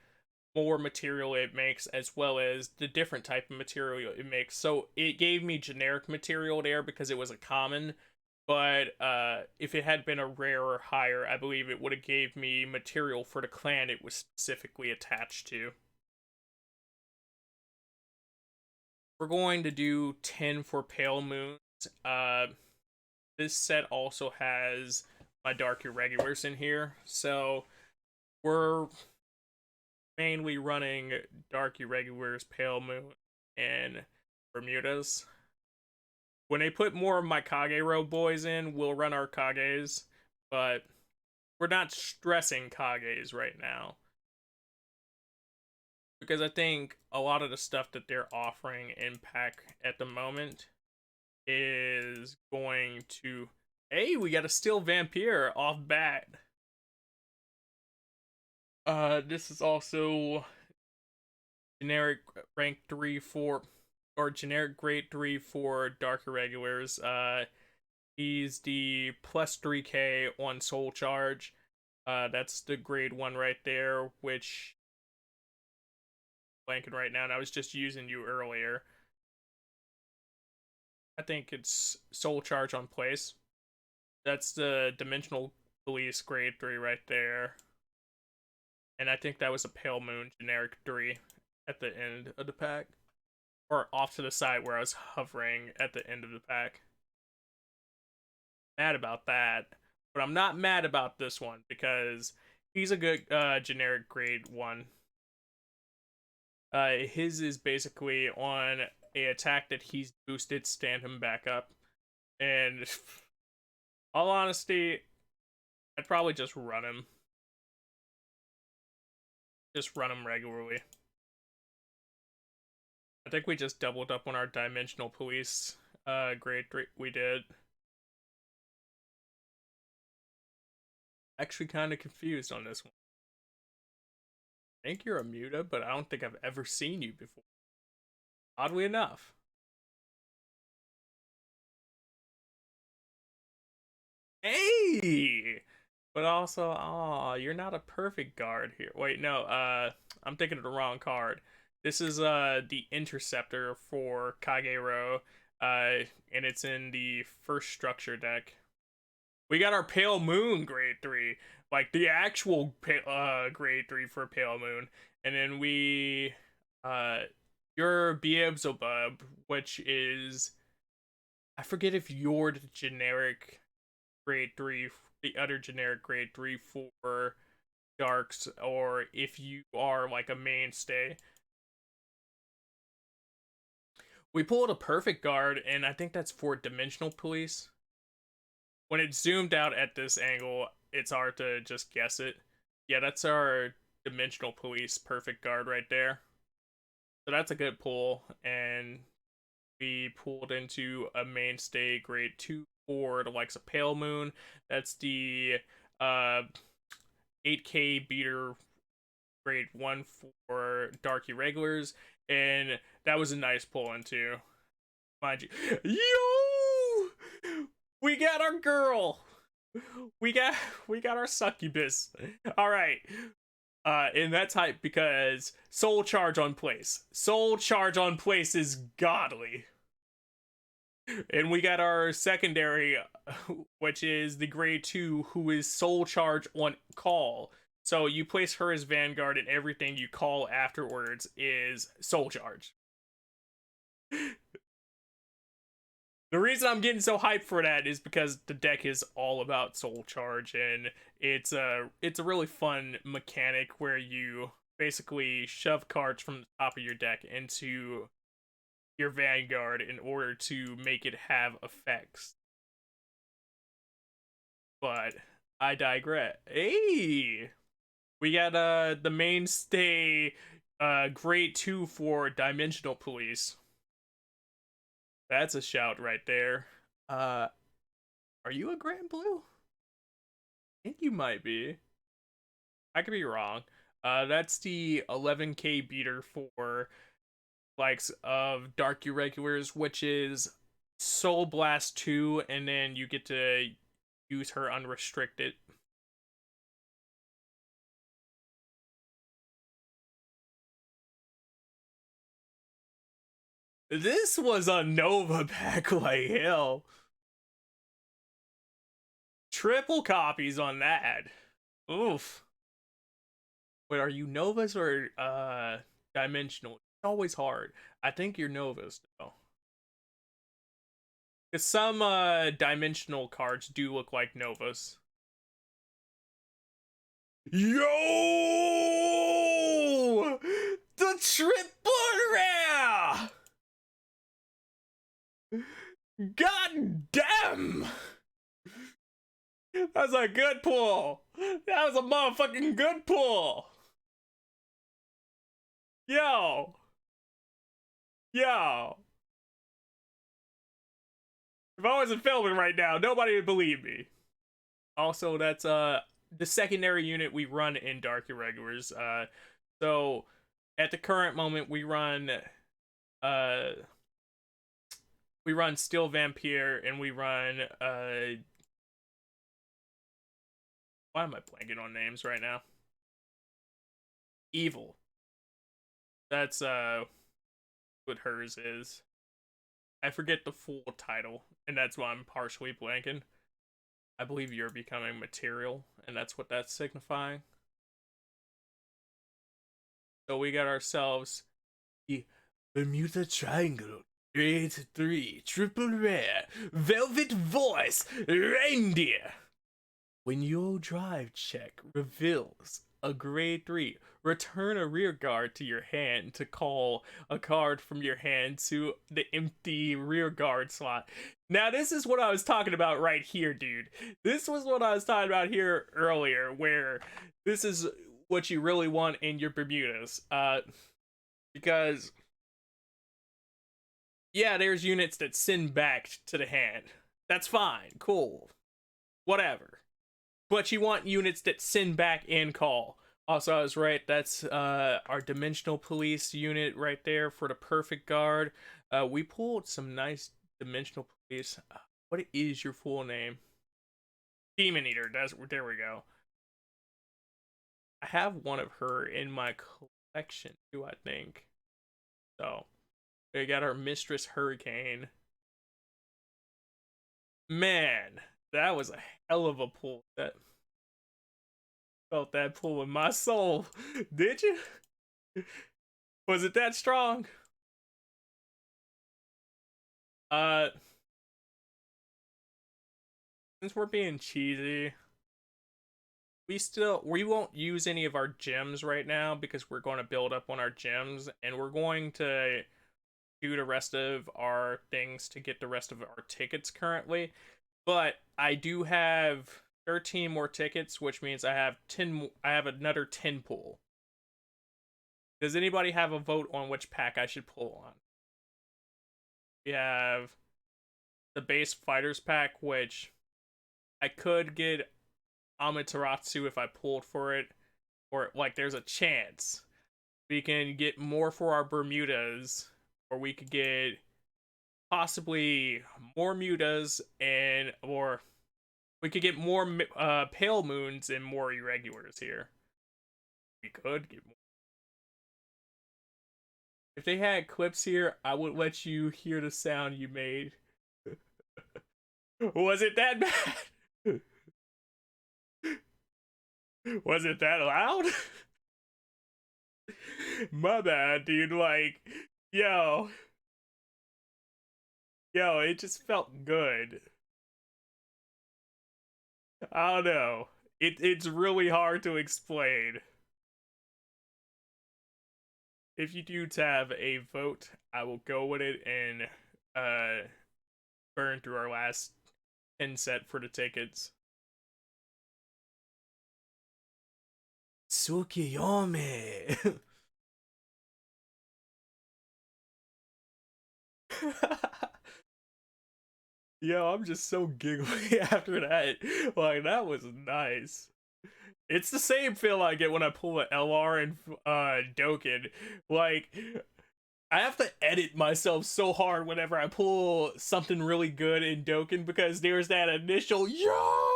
more material it makes, as well as the different type of material it makes. So it gave me generic material there because it was a common, but if it had been a rare or higher, I believe it would have gave me material for the clan it was specifically attached to. We're going to do 10 for Pale Moons. This set also has my Dark Irregulars in here, so we're mainly running Dark Irregulars, Pale Moon, and Bermudas. When they put more of my Kagero boys in, we'll run our Kages, but we're not stressing Kages right now. Because I think a lot of the stuff that they're offering in pack at the moment is going to... Hey, we got a Steel Vampire off bat. This is also generic rank 3 for, or generic grade 3 for Dark Irregulars. He's the plus 3k on Soul Charge. That's the grade 1 right there, which blanking right now, and I was just using you earlier. I think it's Soul Charge on place. That's the Dimensional Police grade 3 right there. And I think that was a Pale Moon generic 3 at the end of the pack. Or off to the side where I was hovering at the end of the pack. Mad about that. But I'm not mad about this one because he's a good generic grade 1. His is basically on a attack that he's boosted, stand him back up. And all honesty, I'd probably just run him. Just run him regularly. I think we just doubled up on our Dimensional Police grade 3. We did. Actually kind of confused on this one. I think you're a Muta, but I don't think I've ever seen you before. Oddly enough. Hey! But also, aw, you're not a perfect guard here. Wait, no, I'm thinking of the wrong card. This is the Interceptor for Kagero, and it's in the first structure deck. We got our Pale Moon grade 3, like the actual grade 3 for Pale Moon, and then we your Beelzebub, which is, I forget if you're the generic grade 3, the other generic grade 3 for Darks, or if you are like a mainstay. We pulled a perfect guard, and I think that's for Dimensional Police. when it's zoomed out at this angle, it's hard to just guess it. Yeah, that's our Dimensional Police Perfect Guard right there. So that's a good pull, and we pulled into a mainstay grade 2 for the likes of Pale Moon. That's the 8K beater grade 1 for Dark Irregulars, and that was a nice pull into. Mind you, yo, we got our girl. We got our succubus. All right. In that type, because Soul Charge on place. Soul Charge on place is godly. And we got our secondary, which is the grade 2, who is Soul Charge on call. So you place her as Vanguard, and everything you call afterwards is Soul Charge. The reason I'm getting so hyped for that is because the deck is all about Soul Charge, and it's a really fun mechanic where you basically shove cards from the top of your deck into your Vanguard in order to make it have effects. But I digress. Hey! We got the mainstay grade 2 for Dimensional Police. That's a shout right there. Are you a Grand Blue? I think you might be. I could be wrong. That's the 11K beater for likes of Dark Irregulars, which is Soul Blast 2, and then you get to use her unrestricted. This was a Nova pack like hell. Triple copies on that. Oof. Wait, are you Novas or Dimensional? It's always hard. I think you're Novas though. Because some Dimensional cards do look like Novas. Yo! The triple rare! God damn! That was a good pull. That was a motherfucking good pull. Yo. Yo. If I wasn't filming right now, nobody would believe me. Also, that's the secondary unit we run in Dark Irregulars. So at the current moment we run Steel Vampire, and we run why am I blanking on names right now? Evil. That's what hers is. I forget the full title, and that's why I'm partially blanking. I believe you're becoming material, and that's what that's signifying. So we got ourselves the Bermuda Triangle Grade 3 Triple Rare Velvet Voice Reindeer. When your drive check reveals a grade 3, return a rear guard to your hand to call a card from your hand to the empty rear guard slot. Now this is what I was talking about right here, dude. This was what I was talking about here earlier, where this is what you really want in your Bermudas. Because yeah, there's units that send back to the hand. That's fine, cool, whatever. But you want units that send back and call. Also, I was right. That's our Dimensional Police unit right there for the Perfect Guard. We pulled some nice Dimensional Police. What is your full name? Demon Eater. There we go. I have one of her in my collection too, I think. So, we got our Mistress Hurricane. Man, that was a hell of a pull. That felt that pull in my soul. Did you? Was it that strong? Since we're being cheesy, we won't use any of our gems right now because we're going to build up on our gems, and we're going to do the rest of our things to get the rest of our tickets currently. but I do have 13 more tickets, which means I have 10. I have another 10 pull. Does anybody have a vote on which pack I should pull on? We have the base fighters pack, which I could get Amaterasu if I pulled for it, or like there's a chance we can get more for our Bermudas, or we could get possibly more Mutas or we could get more Pale Moons and more Irregulars here. We could get more. If they had clips here, I would let you hear the sound you made. Was it that bad? Was it that loud? My bad, dude. Like, yo, it just felt good. I don't know. It's really hard to explain. If you do have a vote, I will go with it and burn through our last 10 set for the tickets. Tsukiyome. Yo, I'm just so giggly after that. Like, that was nice. It's the same feel I get when I pull an LR and Dokkan. Like, I have to edit myself so hard whenever I pull something really good in Dokkan because there's that initial yo,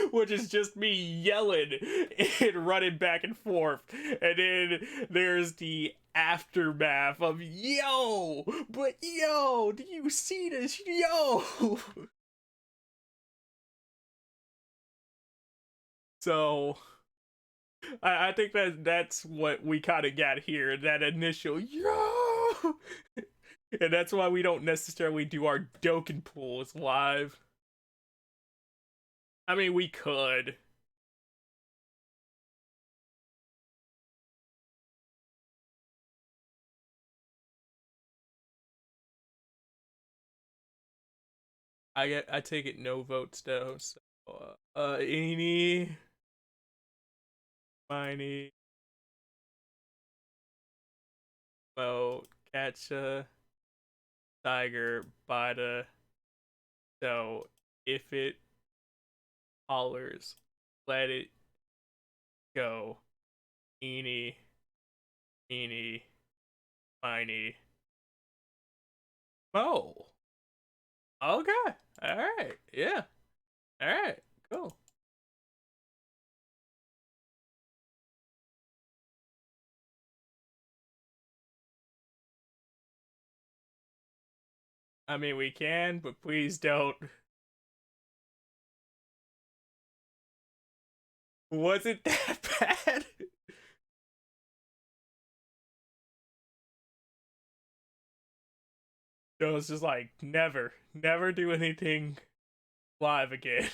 which is just me yelling and running back and forth. And then there's the aftermath of yo, but yo, do you see this? Yo. So I think that's what we kind of got here, that initial yo, and that's why we don't necessarily do our Dokkan pulls live. I mean, we could. I take it no votes though. So eeny, miny, mo, catcha, tiger, bada. So if it hollers, let it go. Eeny, meeny, miny, mo. Okay. All right. Yeah. All right. Cool. I mean, we can, but please don't. Was it that bad? It was just like, never do anything live again.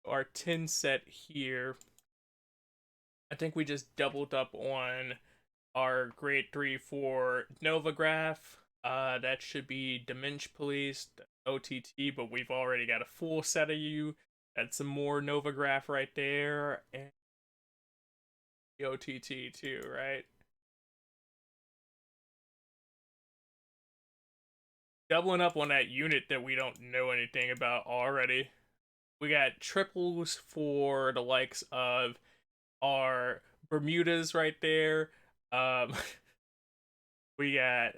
Our 10 set here. I think we just doubled up on our grade 3 for Novagraph. That should be Dimension Police, OTT, but we've already got a full set of you. That's some more Novagraph right there. And the OTT too, right? Doubling up on that unit that we don't know anything about already. We got triples for the likes of our Bermudas right there. We got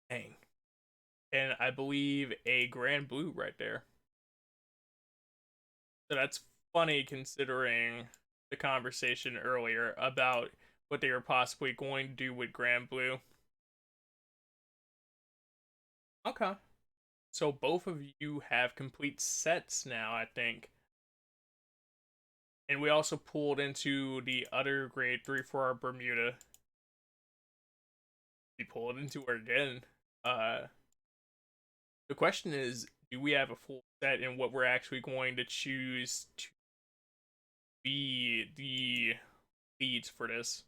dang, and I believe a Grand Blue right there. So that's funny considering the conversation earlier about what they were possibly going to do with Grand Blue. Okay. So both of you have complete sets now, I think. And we also pulled into the other grade 3 for our Bermuda. We pulled into her again. The question is, do we have a full set in what we're actually going to choose to be the leads for this?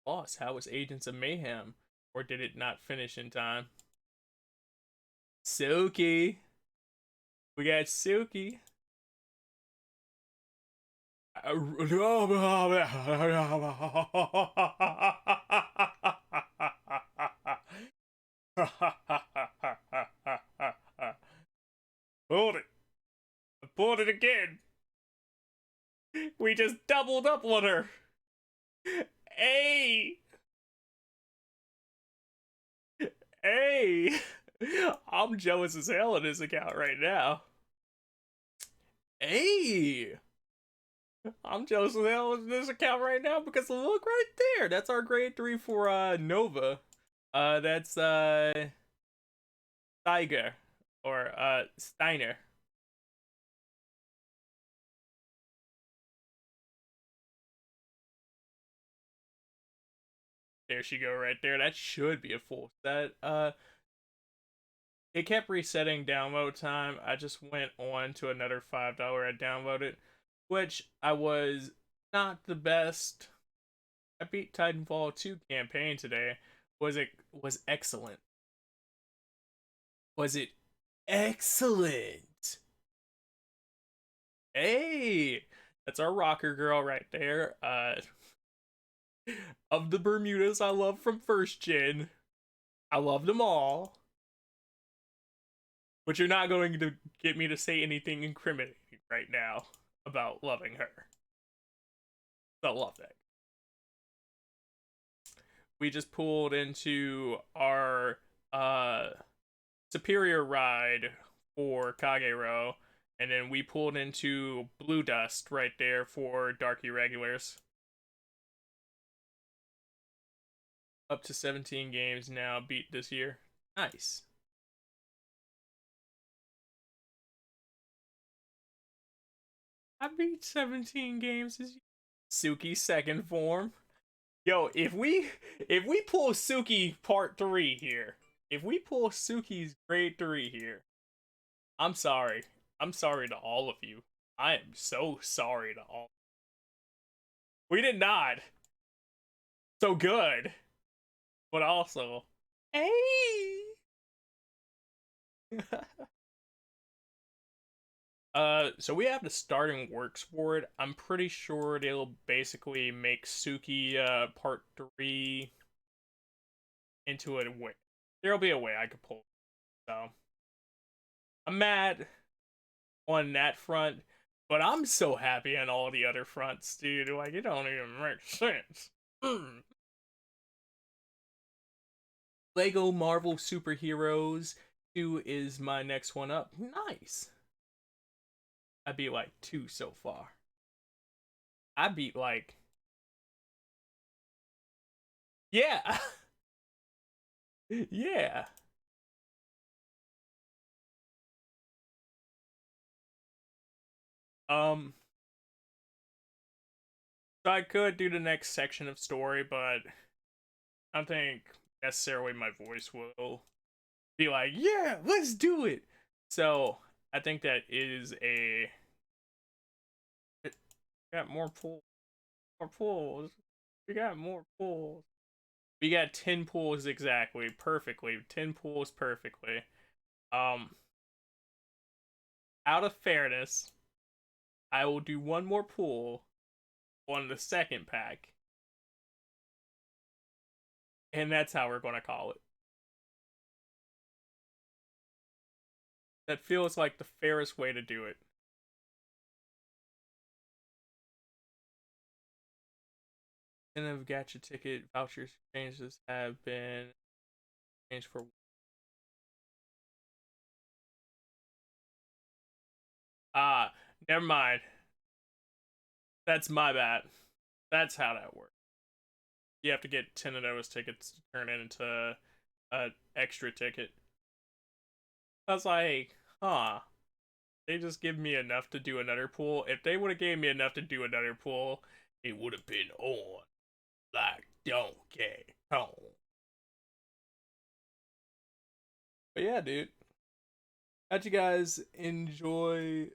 boss? How was Agents of Mayhem? Or did it not finish in time? Suki. We got Suki. Hold it. I pulled it again. We just doubled up on her. Hey. Hey. I'm jealous as hell of this account right now. Hey. I'm jealous as hell of this account right now because look right there. That's our grade 3 for Nova. That's Steiger or Steiner. There she go right there. That should be a full set. It kept resetting download time. I just went on to another $5 I downloaded, which I was not the best. I beat Titanfall 2 campaign today. Was excellent. Was it excellent? Hey, that's our rocker girl right there. Of the Bermudas I love from first gen. I love them all. But you're not going to get me to say anything incriminating right now about loving her. I love that. We just pulled into our superior ride for Kagero, and then we pulled into Blue Dust right there for Dark Irregulars. Up to 17 games now beat this year. Nice. I beat 17 games this year. Suki's second form. Yo, if we pull Suki part 3 here, if we pull Suki's grade 3 here, I'm sorry. I'm sorry to all of you. I am so sorry to all. We did not. So good. But also, hey. So we have the starting works for it. I'm pretty sure they'll basically make Suki part 3 into a way. There'll be a way I could pull it. So I'm mad on that front, but I'm so happy on all the other fronts, dude. Like, it don't even make sense. Lego Marvel Superheroes 2 is my next one up. Nice. I beat like 2 so far. I beat like... Yeah. Yeah. So I could do the next section of story, but I don't think necessarily my voice will be like, yeah, let's do it. So I think that is a... Got more pulls. More pulls. We got more pulls. We got 10 pulls exactly. Perfectly. 10 pulls perfectly. Out of fairness, I will do one more pull on the second pack. And that's how we're going to call it. That feels like the fairest way to do it. And of gacha ticket vouchers changes have been changed for... Never mind. That's my bad. That's how that works. You have to get 10 of those tickets to turn it into an extra ticket. I was like, huh. They just give me enough to do another pool. If they would have gave me enough to do another pool, it would have been on. Like, Donkey Kong. But yeah, dude. How'd you guys enjoy...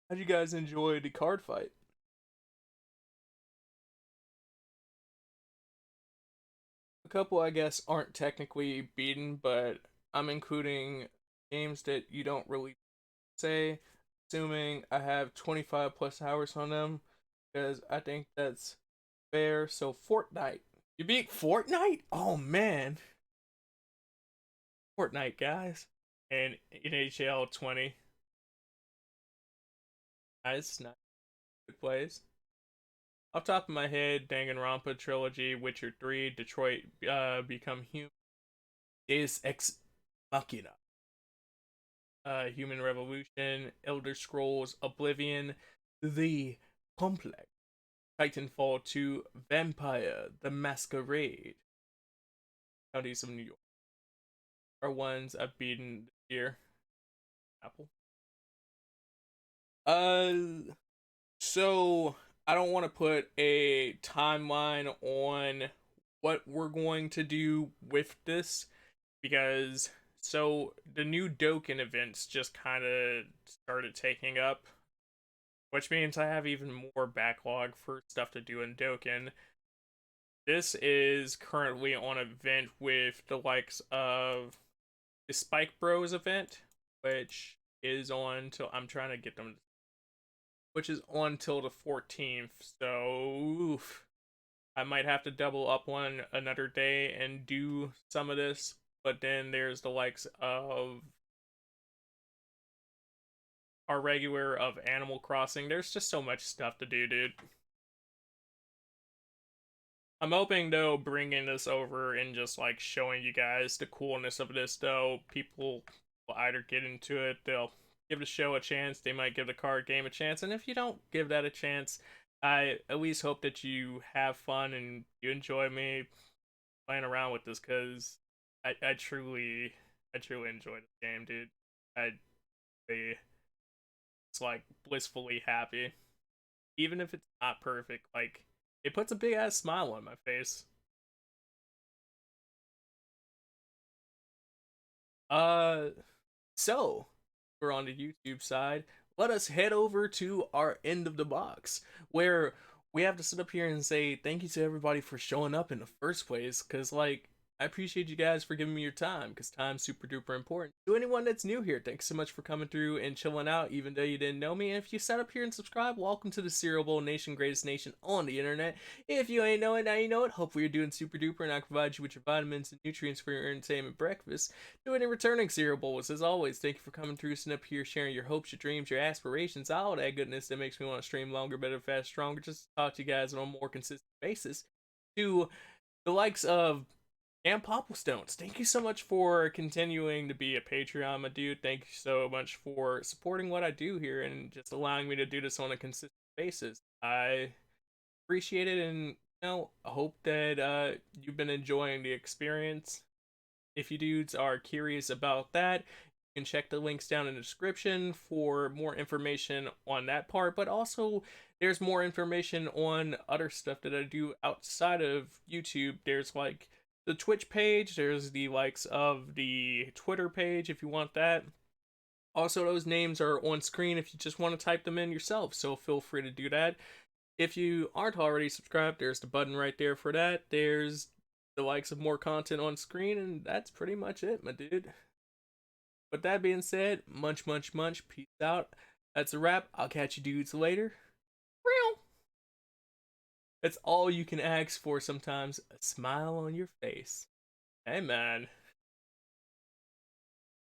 How'd you guys enjoy the card fight? couple I guess aren't technically beaten, but I'm including games that you don't really say, assuming I have 25 plus hours on them, because I think that's fair. So Fortnite. You beat Fortnite? Oh man. Fortnite, guys. And NHL 20. Nice, nice. Good plays. Off top of my head, Danganronpa trilogy, Witcher 3, Detroit Become Human, Deus Ex Machina, Human Revolution, Elder Scrolls Oblivion, The Complex, Titanfall 2, Vampire, The Masquerade, Counties of New York are ones I've beaten this year. Apple. So I don't want to put a timeline on what we're going to do with this because the new Dokkan events just kind of started taking up, which means I have even more backlog for stuff to do in Dokkan. This is currently on an event with the likes of the Spike Bros event, which is on till I'm trying to get them, which is on till the 14th. So oof, I might have to double up on another day and do some of this. But then there's the likes of our regular of Animal Crossing. There's just so much stuff to do, dude. I'm hoping though bringing this over and just like showing you guys the coolness of this though, people will either get into it, they'll give the show a chance, they might give the card game a chance, and if you don't give that a chance, I at least hope that you have fun and you enjoy me playing around with this, because I truly enjoy this game, dude. It's like blissfully happy. Even if it's not perfect, like it puts a big ass smile on my face. So we're on the YouTube side. Let us head over to our end of the box, where we have to sit up here and say thank you to everybody for showing up in the first place. Cause like I appreciate you guys for giving me your time, because time's super duper important. To anyone that's new here, thanks so much for coming through and chilling out, even though you didn't know me. And if you sat up here and subscribe, welcome to the Cereal Bowl Nation, greatest nation on the internet. If you ain't know it, now you know it. Hopefully you're doing super duper, and I can provide you with your vitamins and nutrients for your entertainment breakfast. To any returning Cereal Bowls, as always, thank you for coming through, sitting up here, sharing your hopes, your dreams, your aspirations, all that goodness that makes me want to stream longer, better, faster, stronger, just to talk to you guys on a more consistent basis. To the likes of and Popplestones, thank you so much for continuing to be a Patreon, my dude. Thank you so much for supporting what I do here and just allowing me to do this on a consistent basis. I appreciate it, and I hope that you've been enjoying the experience. If you dudes are curious about that, you can check the links down in the description for more information on that part, but also there's more information on other stuff that I do outside of YouTube. There's like the Twitch page, there's the likes of the Twitter page if you want that. Also, those names are on screen if you just want to type them in yourself, so feel free to do that. If you aren't already subscribed, there's the button right there for that. There's the likes of more content on screen, and that's pretty much it, my dude. With that being said, munch, munch, munch, peace out. That's a wrap. I'll catch you dudes later. Real. That's all you can ask for sometimes, a smile on your face. Hey, man.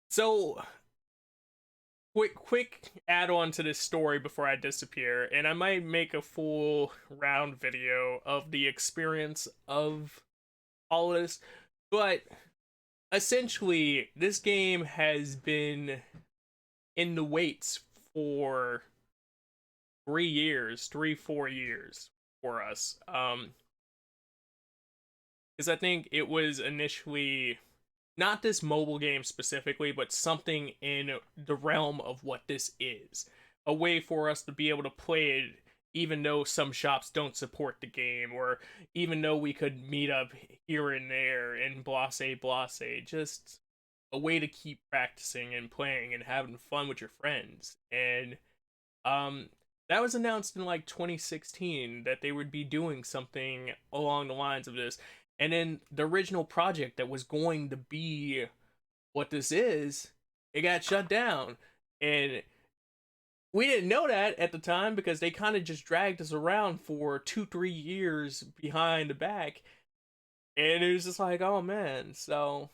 So, quick add-on to this story before I disappear, and I might make a full round video of the experience of all of this, but essentially, this game has been in the waits for 4 years for us, because I think it was initially not this mobile game specifically, but something in the realm of what this is, a way for us to be able to play it even though some shops don't support the game, or even though we could meet up here and there and blase, just a way to keep practicing and playing and having fun with your friends. And that was announced in like 2016 that they would be doing something along the lines of this. And then the original project that was going to be what this is, it got shut down. And we didn't know that at the time because they kind of just dragged us around for 2-3 years behind the back. And it was just like, oh man. So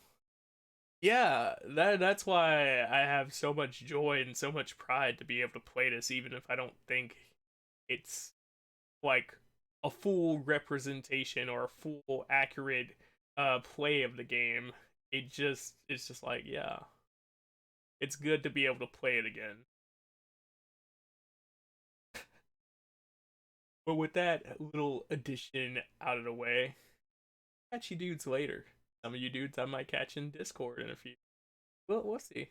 yeah, that's why I have so much joy and so much pride to be able to play this, even if I don't think it's like a full representation or a full accurate play of the game. It's just like, yeah, it's good to be able to play it again. But with that little addition out of the way, catch you dudes later. Some of you dudes I might catch in Discord in a few. We'll see.